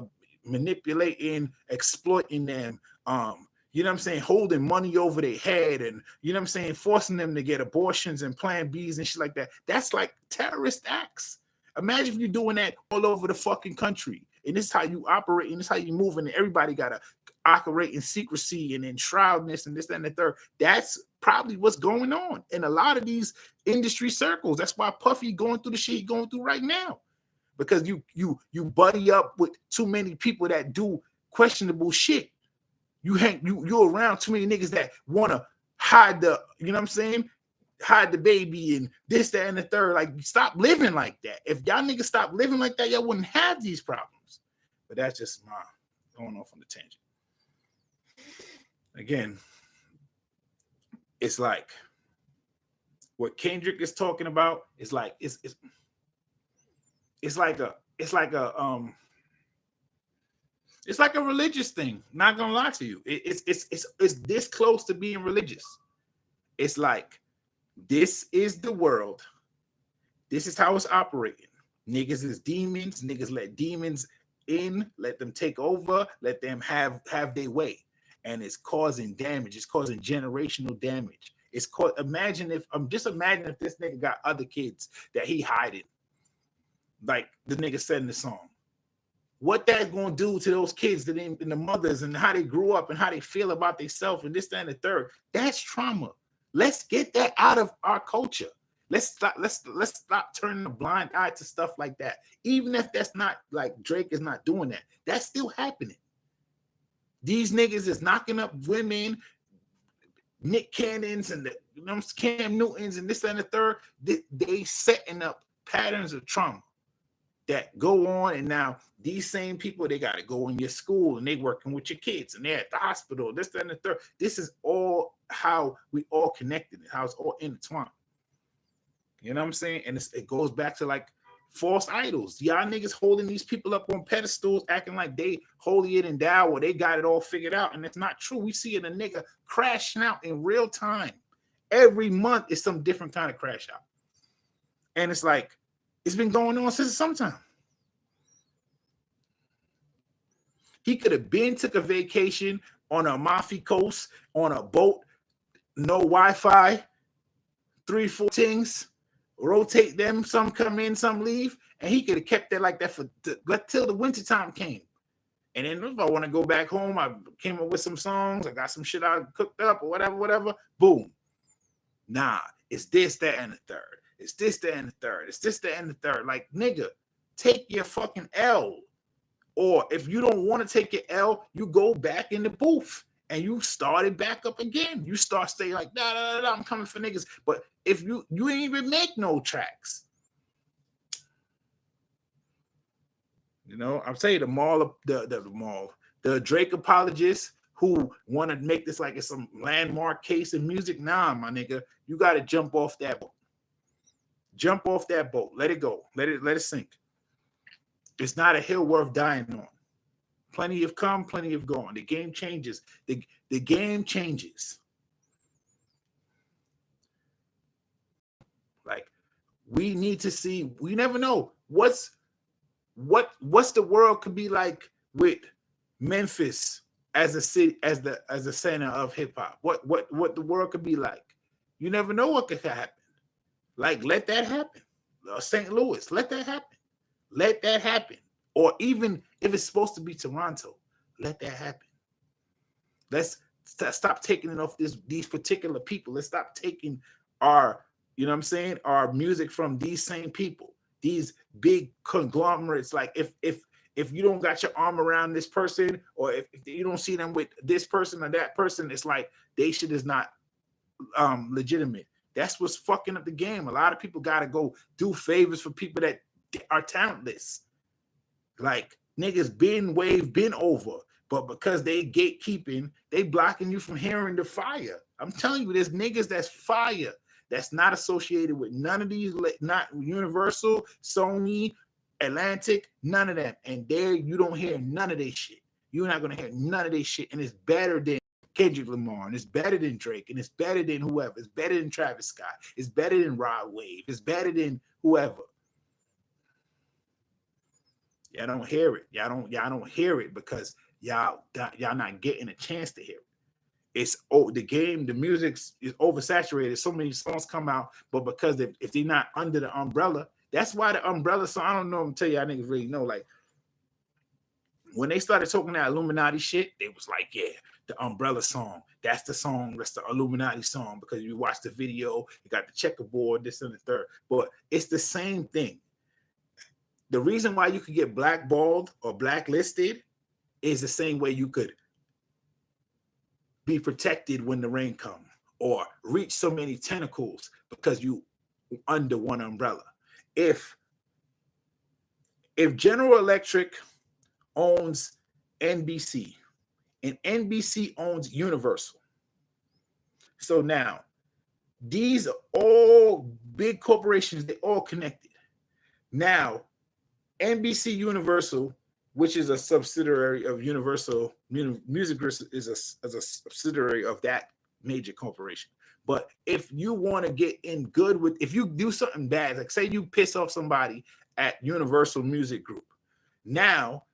manipulating, exploiting them. You know what I'm saying? Holding money over their head, and you know what I'm saying? Forcing them to get abortions and Plan Bs and shit like that. That's like terrorist acts. Imagine if you're doing that all over the fucking country. And this is how you operate, and this is how you move, and everybody got to operate in secrecy and in shroudness and this, that, and the third. That's probably what's going on in a lot of these industry circles. That's why Puffy going through the shit he's going through right now. Because you buddy up with too many people that do questionable shit. You're around too many niggas that want to hide the, you know what I'm saying? Hide the baby and this, that, and the third. Like, stop living like that. If y'all niggas stop living like that, y'all wouldn't have these problems. But that's just my going off on the tangent. Again, it's like what Kendrick is talking about is like it's like a religious thing. Not gonna lie to you, it's this close to being religious. It's like, this is the world. This is how it's operating. Niggas is demons. Niggas let demons in, let them take over, let them have their way. And it's causing damage. It's causing generational damage. Imagine if this nigga got other kids that he hiding. Like the nigga said in the song. What that's going to do to those kids and the mothers and how they grew up and how they feel about themselves and this, that, and the third. That's trauma. Let's get that out of our culture. Let's stop turning a blind eye to stuff like that. Even if that's not, like, Drake is not doing that. That's still happening. These niggas is knocking up women, Nick Cannons and Cam Newtons and this, that, and the third. They setting up patterns of trauma that go on, and now these same people, they got to go in your school and they working with your kids and they're at the hospital, this, that, and the third. This is all how we all connected and how it's all intertwined. You know what I'm saying? And it goes back to like false idols. Y'all niggas holding these people up on pedestals, acting like they holier than thou or they got it all figured out, and it's not true. We see it, a nigga crashing out in real time. Every month is some different kind of crash out. And it's like, it's been going on since sometime. He could have been took a vacation on a Amalfi Coast on a boat, no Wi-Fi, 3-4 things, rotate them, some come in, some leave, and he could have kept that like that till the winter time came. And then if I want to go back home, I came up with some songs, I got some shit I cooked up or whatever, boom. Nah, it's this, that, and the third. It's this, that, and the third. It's this, that, and the third. Like, nigga, take your fucking L. Or if you don't want to take your L, you go back in the booth and you start it back up again. You start staying like, nah, I'm coming for niggas. But if you ain't even make no tracks. You know, I'm saying the Drake apologists who want to make this like it's some landmark case in music. Nah, my nigga, you got to jump off that boat. Jump off that boat. Let it go. Let it sink. It's not a hill worth dying on. Plenty have come, plenty have gone. The game changes. The game changes. Like, we need to see. We never know what's the world could be like with Memphis as a city, as the center of hip hop. What the world could be like. You never know what could happen. Like, let that happen. St. Louis, let that happen. Let that happen. Or even if it's supposed to be Toronto, let that happen. Let's stop taking it off these particular people. Let's stop taking our, you know what I'm saying, our music from these same people, these big conglomerates. Like, if you don't got your arm around this person, or if you don't see them with this person or that person, it's like they shit is not legitimate. That's what's fucking up the game. A lot of people got to go do favors for people that are talentless. Like, niggas been over, but because they gatekeeping, they blocking you from hearing the fire. I'm telling you, there's niggas that's fire that's not associated with none of these, not Universal, Sony, Atlantic, none of them. And there you don't hear none of their shit. You're not gonna hear none of their shit, and it's better than Kendrick Lamar, and it's better than Drake, and it's better than whoever. It's better than Travis Scott. It's better than Rod Wave. It's better than whoever. Y'all don't hear it. Y'all don't hear it because y'all not getting a chance to hear it. It's the game, the music is oversaturated. So many songs come out, but because if they're not under the umbrella, that's why the umbrella song. I don't know. I'm tell you, I niggas really know. Like, when they started talking that Illuminati shit, they was like, yeah, the umbrella song. That's the song. That's the Illuminati song, because you watch the video, you got the checkerboard, this and the third. But it's the same thing. The reason why you could get blackballed or blacklisted is the same way you could be protected when the rain comes, or reach so many tentacles because you under one umbrella. If General Electric owns NBC and NBC owns Universal, so now these are all big corporations, they all connected. Now NBC Universal, which is a subsidiary of Universal Music Group, is a subsidiary of that major corporation. But if you want to get in good with, if you do something bad, like say you piss off somebody at Universal Music Group, now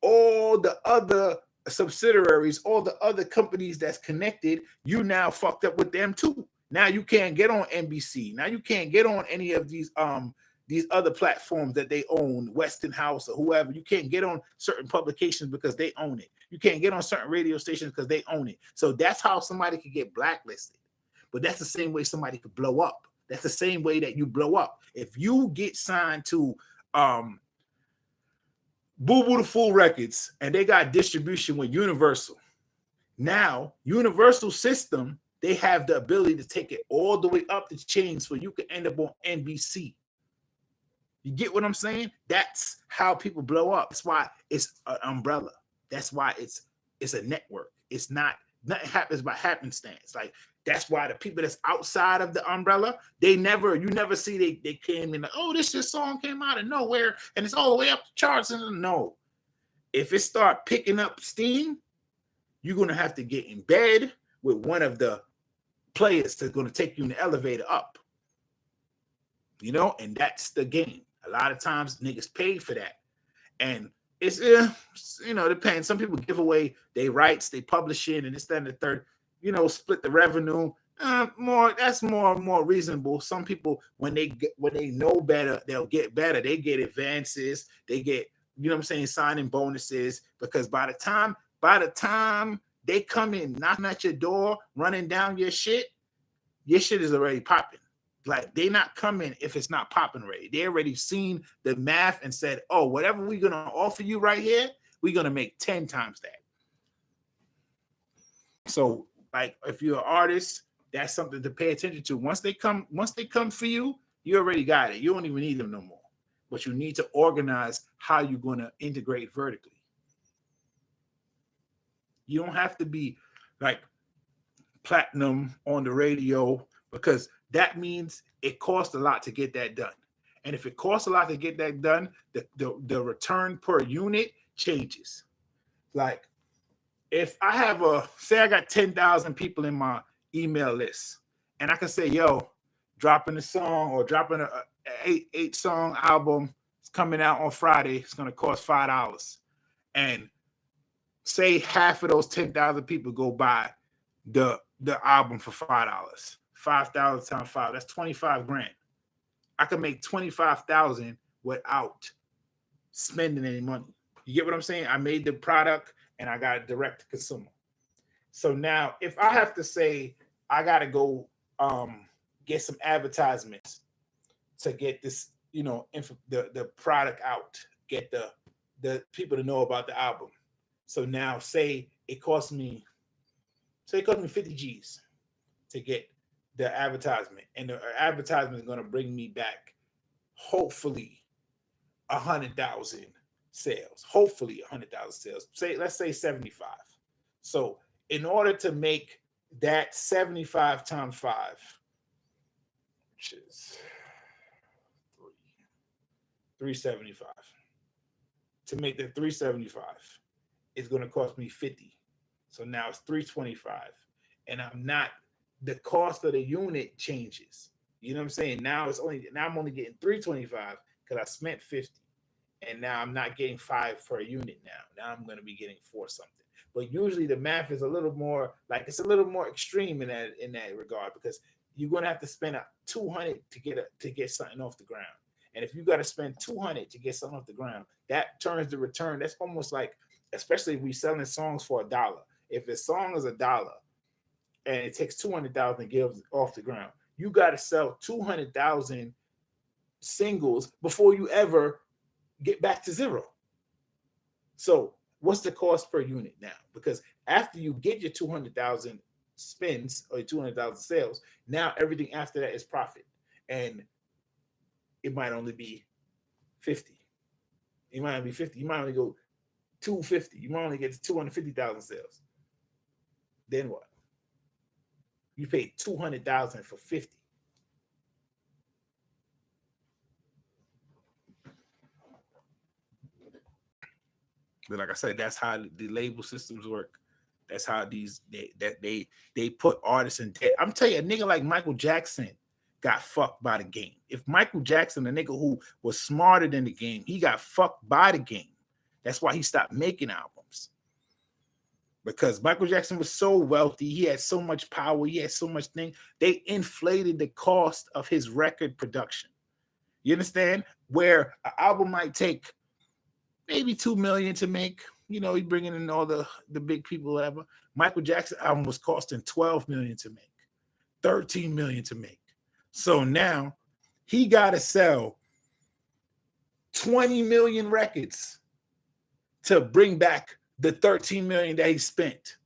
all the other subsidiaries, all the other companies that's connected, you now fucked up with them too. Now you can't get on NBC. Now you can't get on any of these other platforms that they own, Westinghouse or whoever. You can't get on certain publications because they own it. You can't get on certain radio stations because they own it. So that's how somebody could get blacklisted. But that's the same way somebody could blow up. That's the same way that you blow up. If you get signed to Boo Boo the Fool Records and they got distribution with Universal, now Universal system, they have the ability to take it all the way up the chain so you can end up on NBC. You get what I'm saying? That's how people blow up. That's why it's an umbrella. That's why it's a network. It's not, nothing happens by happenstance. Like, that's why the people that's outside of the umbrella, you never see they came in, oh, this song came out of nowhere and it's all the way up the charts. And no, if it start picking up steam, you're going to have to get in bed with one of the players that's going to take you in the elevator up. You know, and that's the game. A lot of times niggas pay for that. And it's, depends. Some people give away their rights, they publish it, and this, that, and the third, split the revenue. That's more reasonable. Some people, when they know better, they'll get better. They get advances, they get, signing bonuses, because by the time they come in, knocking at your door, running down your shit is already popping. Like, they not coming if it's not popping already. They already seen the math and said, oh, whatever we're going to offer you right here, we're going to make 10 times that. So, like, if you're an artist, that's something to pay attention to. Once they come for you, you already got it. You don't even need them no more. But you need to organize how you're going to integrate vertically. You don't have to be like platinum on the radio, because that means it costs a lot to get that done. And if it costs a lot to get that done, the return per unit changes. Like, if I have say I got 10,000 people in my email list, and I can say, yo, dropping a song or dropping a eight song album, it's coming out on Friday, it's going to cost $5. And say half of those 10,000 people go buy the album for $5. 5,000 times 5, that's 25 grand. I can make 25,000 without spending any money. You get what I'm saying? I made the product and I got it direct to consumer. So now if I have to say I got to go get some advertisements to get this, the product out, get the people to know about the album. So now say it cost me 50 G's to get the advertisement, and the advertisement is going to bring me back hopefully 100,000 sales. Hopefully 100,000 sales. Let's say 75. So in order to make that 75 times 5, which is 375. To make that 375, it's going to cost me 50. So now it's 325. And the cost of the unit changes. You know what I'm saying? Now I'm only getting 325 because I spent 50. And now I'm not getting 5 for a unit now. Now I'm going to be getting 4 something. But usually the math is a little more it's a little more extreme in that regard, because you're going to have to spend $200 to get something off the ground. And if you got to spend $200 to get something off the ground, that turns the return. That's almost like, especially if we're selling songs for $1. If a song is $1 and it takes 200,000 to get off the ground, you got to sell 200,000 singles before you ever get back to zero. So what's the cost per unit now? Because after you get your 200,000 spins or 200,000 sales, now everything after that is profit. And it might only be 50. It might only be 50. You might only go 250. You might only get to 250,000 sales. Then what? You paid 200,000 for 50. But like I said, that's how the label systems work. That's how they put artists in debt. I'm telling you, a nigga like Michael Jackson got fucked by the game. If Michael Jackson, a nigga who was smarter than the game, he got fucked by the game. That's why he stopped making albums. Because Michael Jackson was so wealthy, he had so much power, he had so much thing. They inflated the cost of his record production. You understand? Where an album might take maybe $2 million to make, he's bringing in all the big people, whatever. Michael Jackson album was costing $12 million to make, $13 million to make. So now he got to sell 20 million records to bring back the 13 million that he spent.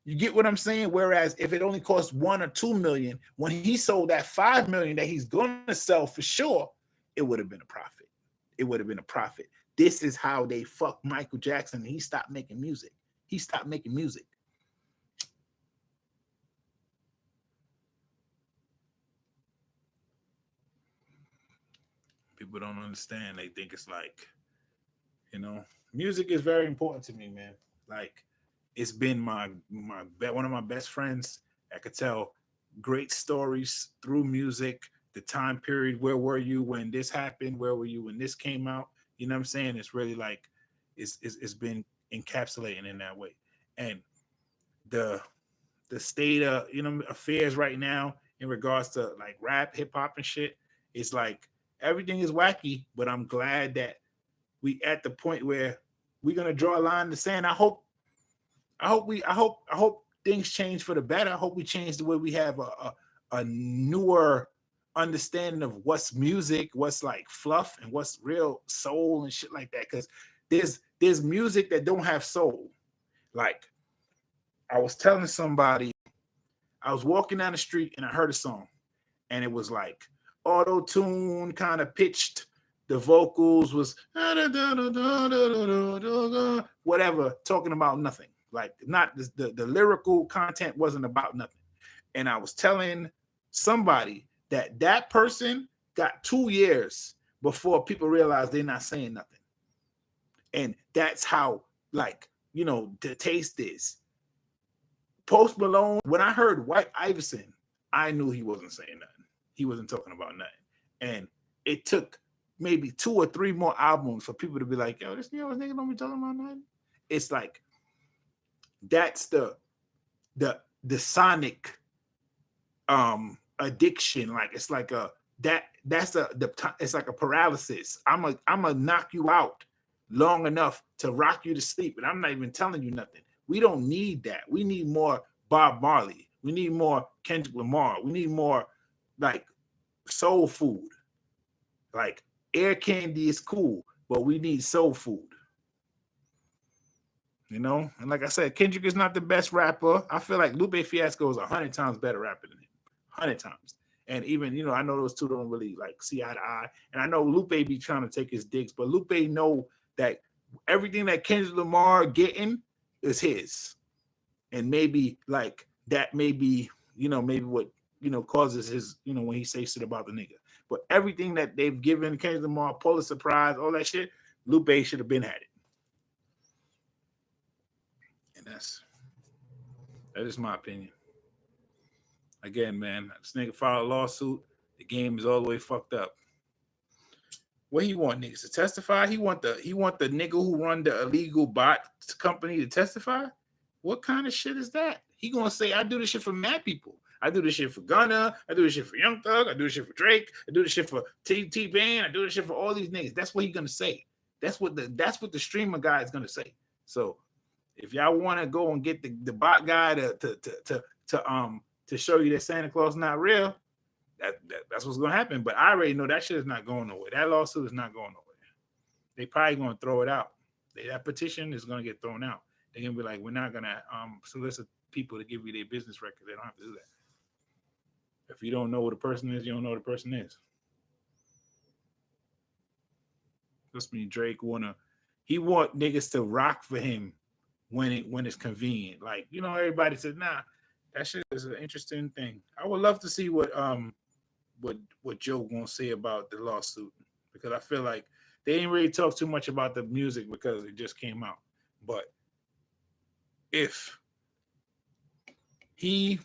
You get what I'm saying? Whereas if it only cost 1 or 2 million, when he sold that 5 million that he's going to sell for sure, it would have been a profit. It would have been a profit. This is how they fucked Michael Jackson. He stopped making music. People don't understand. They think it's like, music is very important to me, man. Like, it's been one of my best friends. I could tell great stories through music. The time period, where were you when this happened? Where were you when this came out? You know what I'm saying? It's really like it's been encapsulating in that way. And the state of affairs right now in regards to like rap, hip hop, and shit, it's like everything is wacky. But I'm glad that we at the point where we're gonna draw a line in the sand. I hope things change for the better. I hope we change the way we have a newer understanding of what's music, what's like fluff, and what's real soul and shit like that. Because there's music that don't have soul. Like, I was telling somebody, I was walking down the street and I heard a song, and it was like auto-tune, kind of pitched. The vocals was whatever, talking about nothing. Like, not the lyrical content wasn't about nothing. And I was telling somebody that person got 2 years before people realize they're not saying nothing. And that's how, like, to taste this. Post Malone, when I heard White Iverson, I knew he wasn't saying nothing. He wasn't talking about nothing. And it took maybe 2 or 3 more albums for people to be like, yo, this nigga don't be talking about nothing. It's like that's the sonic addiction. Like it's like it's like a paralysis. I'm gonna knock you out long enough to rock you to sleep, and I'm not even telling you nothing. We don't need that. We need more Bob Marley. We need more Kendrick Lamar. We need more like soul food. Like Air Candy is cool, but we need soul food. And like I said, Kendrick is not the best rapper. I feel like Lupe Fiasco is 100 times better rapper than him. 100 times. And even, I know those two don't really like see eye to eye. And I know Lupe be trying to take his digs, but Lupe know that everything that Kendrick Lamar getting is his. And maybe like that maybe what, causes his, when he says shit about the nigga. But everything that they've given Kendrick Lamar, Pulitzer Prize, all that shit, Lupe should have been at it. And that is my opinion. Again, man, this nigga filed a lawsuit. The game is all the way fucked up. What he want niggas to testify? He want the nigga who run the illegal bot company to testify? What kind of shit is that? He gonna say, I do this shit for mad people. I do this shit for Gunna. I do this shit for Young Thug. I do this shit for Drake. I do this shit for T-Pain. I do this shit for all these niggas. That's what he gonna say. That's what the streamer guy is gonna say. So if y'all want to go and get the bot guy to show you that Santa Claus not real, that's what's gonna happen. But I already know that shit is not going nowhere. That lawsuit is not going nowhere. They probably gonna throw it out. That petition is gonna get thrown out. They're gonna be like, we're not gonna solicit people to give you their business records. They don't have to do that. If you don't know what a person is, you don't know what a person is. Just mean Drake want niggas to rock for him when it's convenient. Like, everybody said, nah, that shit is an interesting thing. I would love to see what Joe gonna say about the lawsuit, because I feel like they didn't really talk too much about the music because it just came out. But if he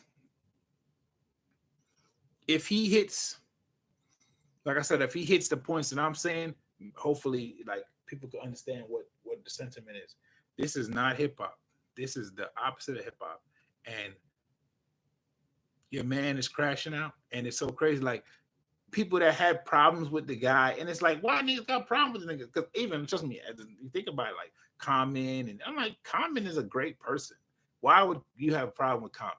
hits, like I said, if he hits the points that I'm saying, hopefully like people can understand what the sentiment is. This is not hip hop. This is the opposite of hip hop. And your man is crashing out, and it's so crazy. Like people that had problems with the guy, and it's like, why niggas got problems with the nigga? Because even trust me, you think about it, like Common, and I'm like, Common is a great person. Why would you have a problem with Common?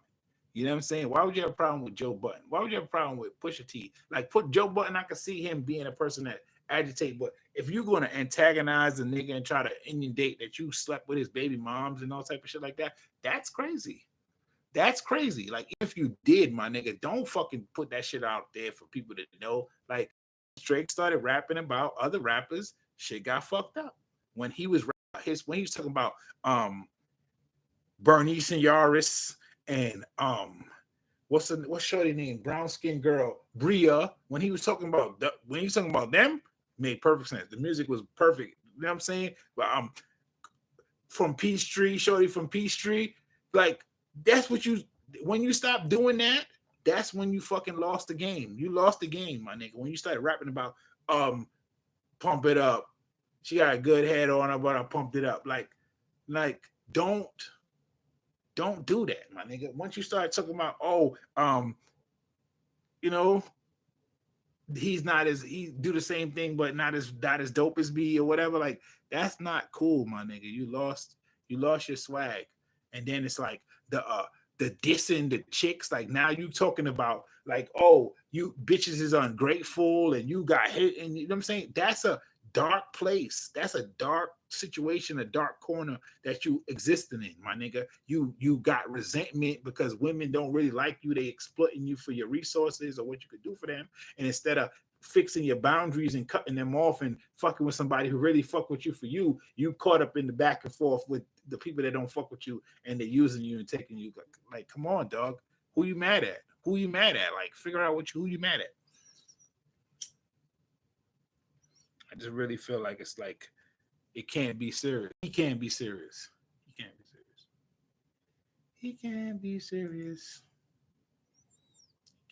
You know what I'm saying? Why would you have a problem with Joe Budden? Why would you have a problem with Pusha T? Like, put Joe Budden, I can see him being a person that agitate, but if you're going to antagonize the nigga and try to inundate that you slept with his baby moms and all type of shit like that, that's crazy. That's crazy. Like, if you did, my nigga, don't fucking put that shit out there for people to know. Like, Drake started rapping about other rappers, shit got fucked up. When he was talking about Bernice and Yaris and what's shorty name? Brown skin girl, Bria. When he was talking about them, made perfect sense. The music was perfect. You know what I'm saying? But from Peachtree, shorty from Peachtree, like that's what when you stop doing that, that's when you fucking lost the game. You lost the game, my nigga. When you started rapping about pump it up. She got a good head on her, but I pumped it up. Like don't do that, my nigga. Once you start talking about, he do the same thing, but not as dope as me or whatever. Like, that's not cool, my nigga. You lost your swag. And then it's like the dissing the chicks. Like, now you talking about like, oh, you bitches is ungrateful and you got hit, and you know what I'm saying? That's a dark place. That's a dark situation, a dark corner that you existing in, my nigga. You got resentment because women don't really like you. They exploiting you for your resources or what you could do for them. And instead of fixing your boundaries and cutting them off and fucking with somebody who really fuck with you for you caught up in the back and forth with the people that don't fuck with you, and they're using you and taking you. Like, come on, dog. Who you mad at? Like, figure out who you mad at. I just really feel like it's like it can't be serious. He can't be serious. He can't be serious.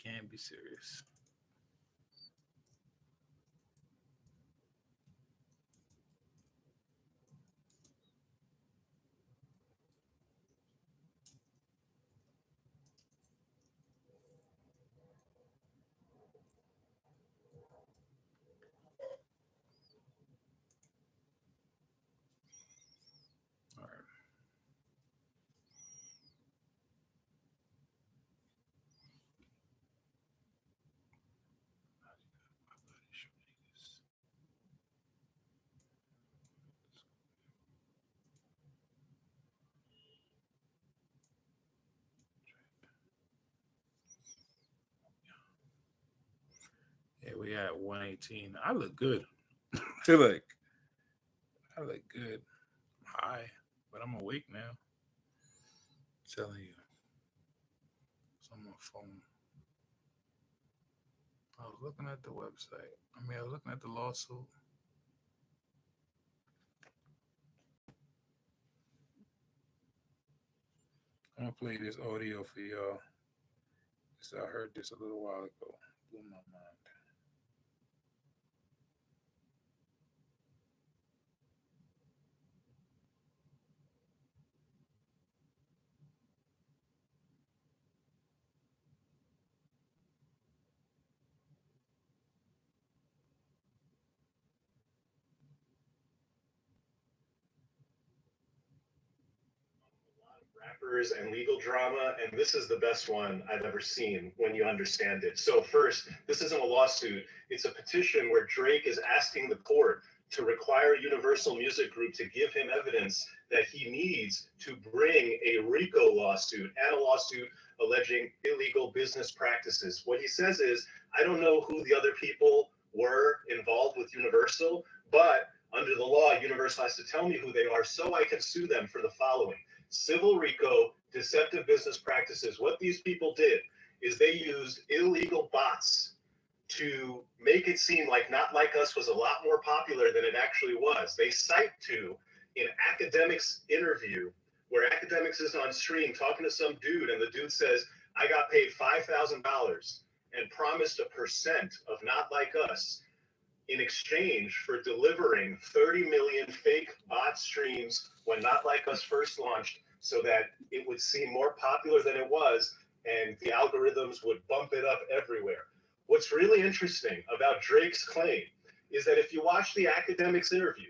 Can't be serious. All right. Yeah, we at 118. I look good. feel like I look good. I'm high, but I'm awake now. I'm telling you. It's on my phone. I was looking at the website. I was looking at the lawsuit. I'm gonna play this audio for y'all. So I heard this a little while ago. Blew my mind. Rappers and legal drama, and this is the best one I've ever seen when you understand it. So first, this isn't a lawsuit, it's a petition where Drake is asking the court to require Universal Music Group to give him evidence that he needs to bring a RICO lawsuit and a lawsuit alleging illegal business practices. What he says is, I don't know who the other people were involved with Universal, but under the law, Universal has to tell me who they are so I can sue them for the following: civil RICO, deceptive business practices. What these people did is they used illegal bots to make it seem like Not Like Us was a lot more popular than it actually was. They cite to an academics interview where academics is on stream talking to some dude, and the dude says, I got paid $5,000 and promised a percent of Not Like Us in exchange for delivering 30 million fake bot streams when Not Like Us first launched so that it would seem more popular than it was and the algorithms would bump it up everywhere. What's really interesting about Drake's claim is that if you watch the academics interview,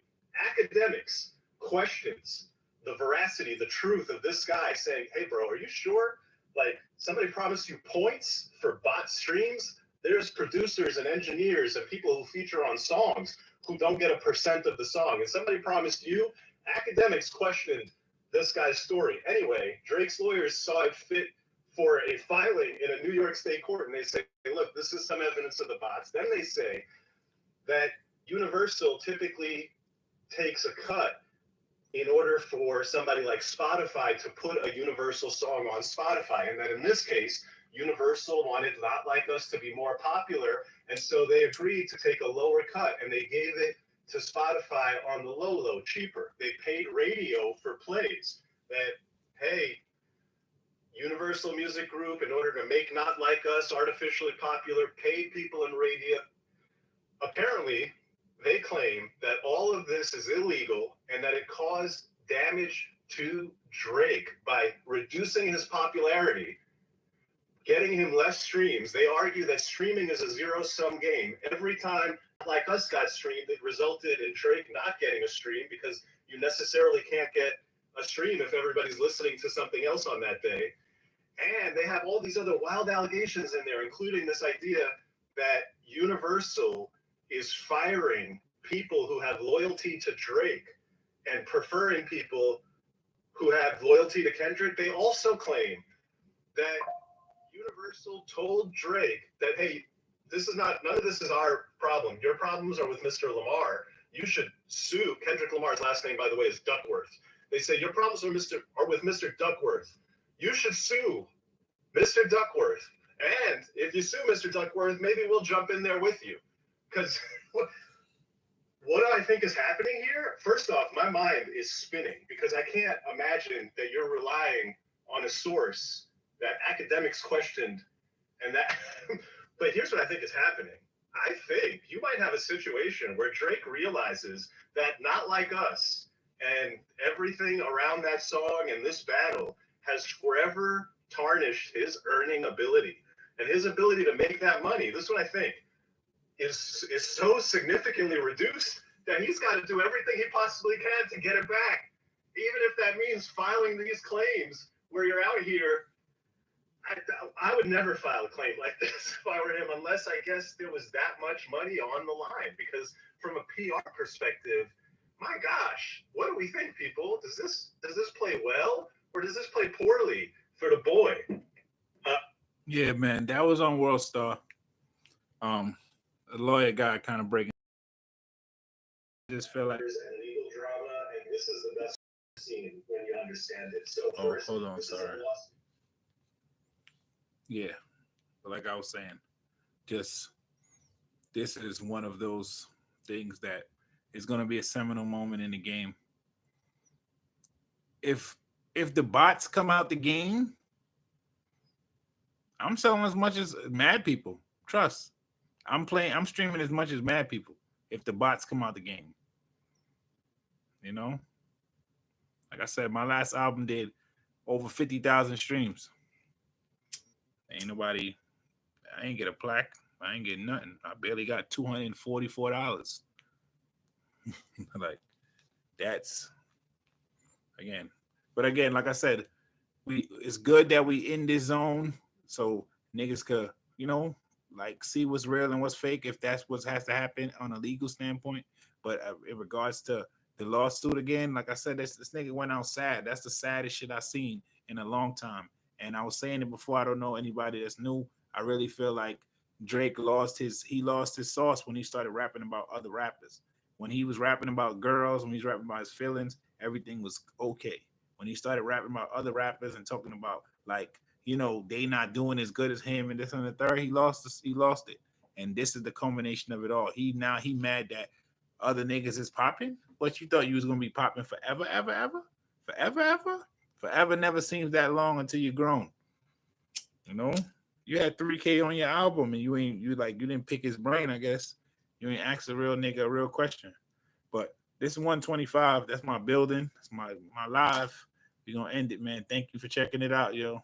academics questions the veracity, the truth of this guy saying, hey bro, are you sure? Like, somebody promised you points for bot streams? There's producers and engineers and people who feature on songs who don't get a percent of the song. And somebody promised you. Academics questioned this guy's story. Anyway, Drake's lawyers saw it fit for a filing in a New York State court. And they say, hey, look, this is some evidence of the bots. Then they say that Universal typically takes a cut in order for somebody like Spotify to put a Universal song on Spotify. And that in this case, Universal wanted Not Like Us to be more popular, and so they agreed to take a lower cut, and they gave it to Spotify on the low, cheaper. They paid radio for plays that, hey, Universal Music Group, in order to make Not Like Us artificially popular, paid people in radio. Apparently, they claim that all of this is illegal and that it caused damage to Drake by reducing his popularity, getting him less streams. They argue that streaming is a zero-sum game. Every time Like Us got streamed, it resulted in Drake not getting a stream because you necessarily can't get a stream if everybody's listening to something else on that day. And they have all these other wild allegations in there, including this idea that Universal is firing people who have loyalty to Drake and preferring people who have loyalty to Kendrick. They also claim that Universal told Drake that, hey, this is not, none of this is our problem. Your problems are with Mr. Lamar. You should sue. Kendrick Lamar's last name, by the way, is Duckworth. They say your problems are with Mr. Duckworth. You should sue Mr. Duckworth. And if you sue Mr. Duckworth, maybe we'll jump in there with you. Because what I think is happening here, first off, my mind is spinning because I can't imagine that you're relying on a source that academics questioned, and that. But here's what I think is happening. I think you might have a situation where Drake realizes that Not Like Us and everything around that song and this battle has forever tarnished his earning ability and his ability to make that money. This is what I think is so significantly reduced that he's got to do everything he possibly can to get it back, even if that means filing these claims where you're out here. I would never file a claim like this if I were him, unless I guess there was that much money on the line. Because from a PR perspective, my gosh, what do we think, people? Does this play well or does this play poorly for the boy? Yeah, man, that was on World Star. The lawyer guy kind of breaking. Just feel like There's an legal drama, and this is the best scene when you understand it. So first, hold on, this is a sorry. lawsuit. Yeah, but like I was saying, just this is one of those things that is going to be a seminal moment in the game. If the bots come out the game, I'm selling as much as mad people. Trust. I'm streaming as much as mad people if the bots come out the game. You know? Like I said, my last album did over 50,000 streams. I ain't get a plaque. I ain't get nothing. I barely got $244. Like, that's but again, like I said, it's good that we in this zone so niggas could, like see what's real and what's fake if that's what has to happen on a legal standpoint. But in regards to the lawsuit, again, like I said, this nigga went out sad. That's the saddest shit I've seen in a long time. And I was saying it before. I don't know anybody that's new. I really feel like Drake lost his sauce when he started rapping about other rappers. When he was rapping about girls, when he was rapping about his feelings, everything was okay. When he started rapping about other rappers and talking about they not doing as good as him and this and the third, he lost it. And this is the culmination of it all. He mad that other niggas is popping, but you thought you was gonna be popping forever, ever, ever, forever, ever. Forever never seems that long until you're grown. You had 3K on your album and you didn't pick his brain, I guess. You ain't asked a real nigga a real question. But this is 125. That's my building. That's my live. We're gonna end it, man. Thank you for checking it out, yo.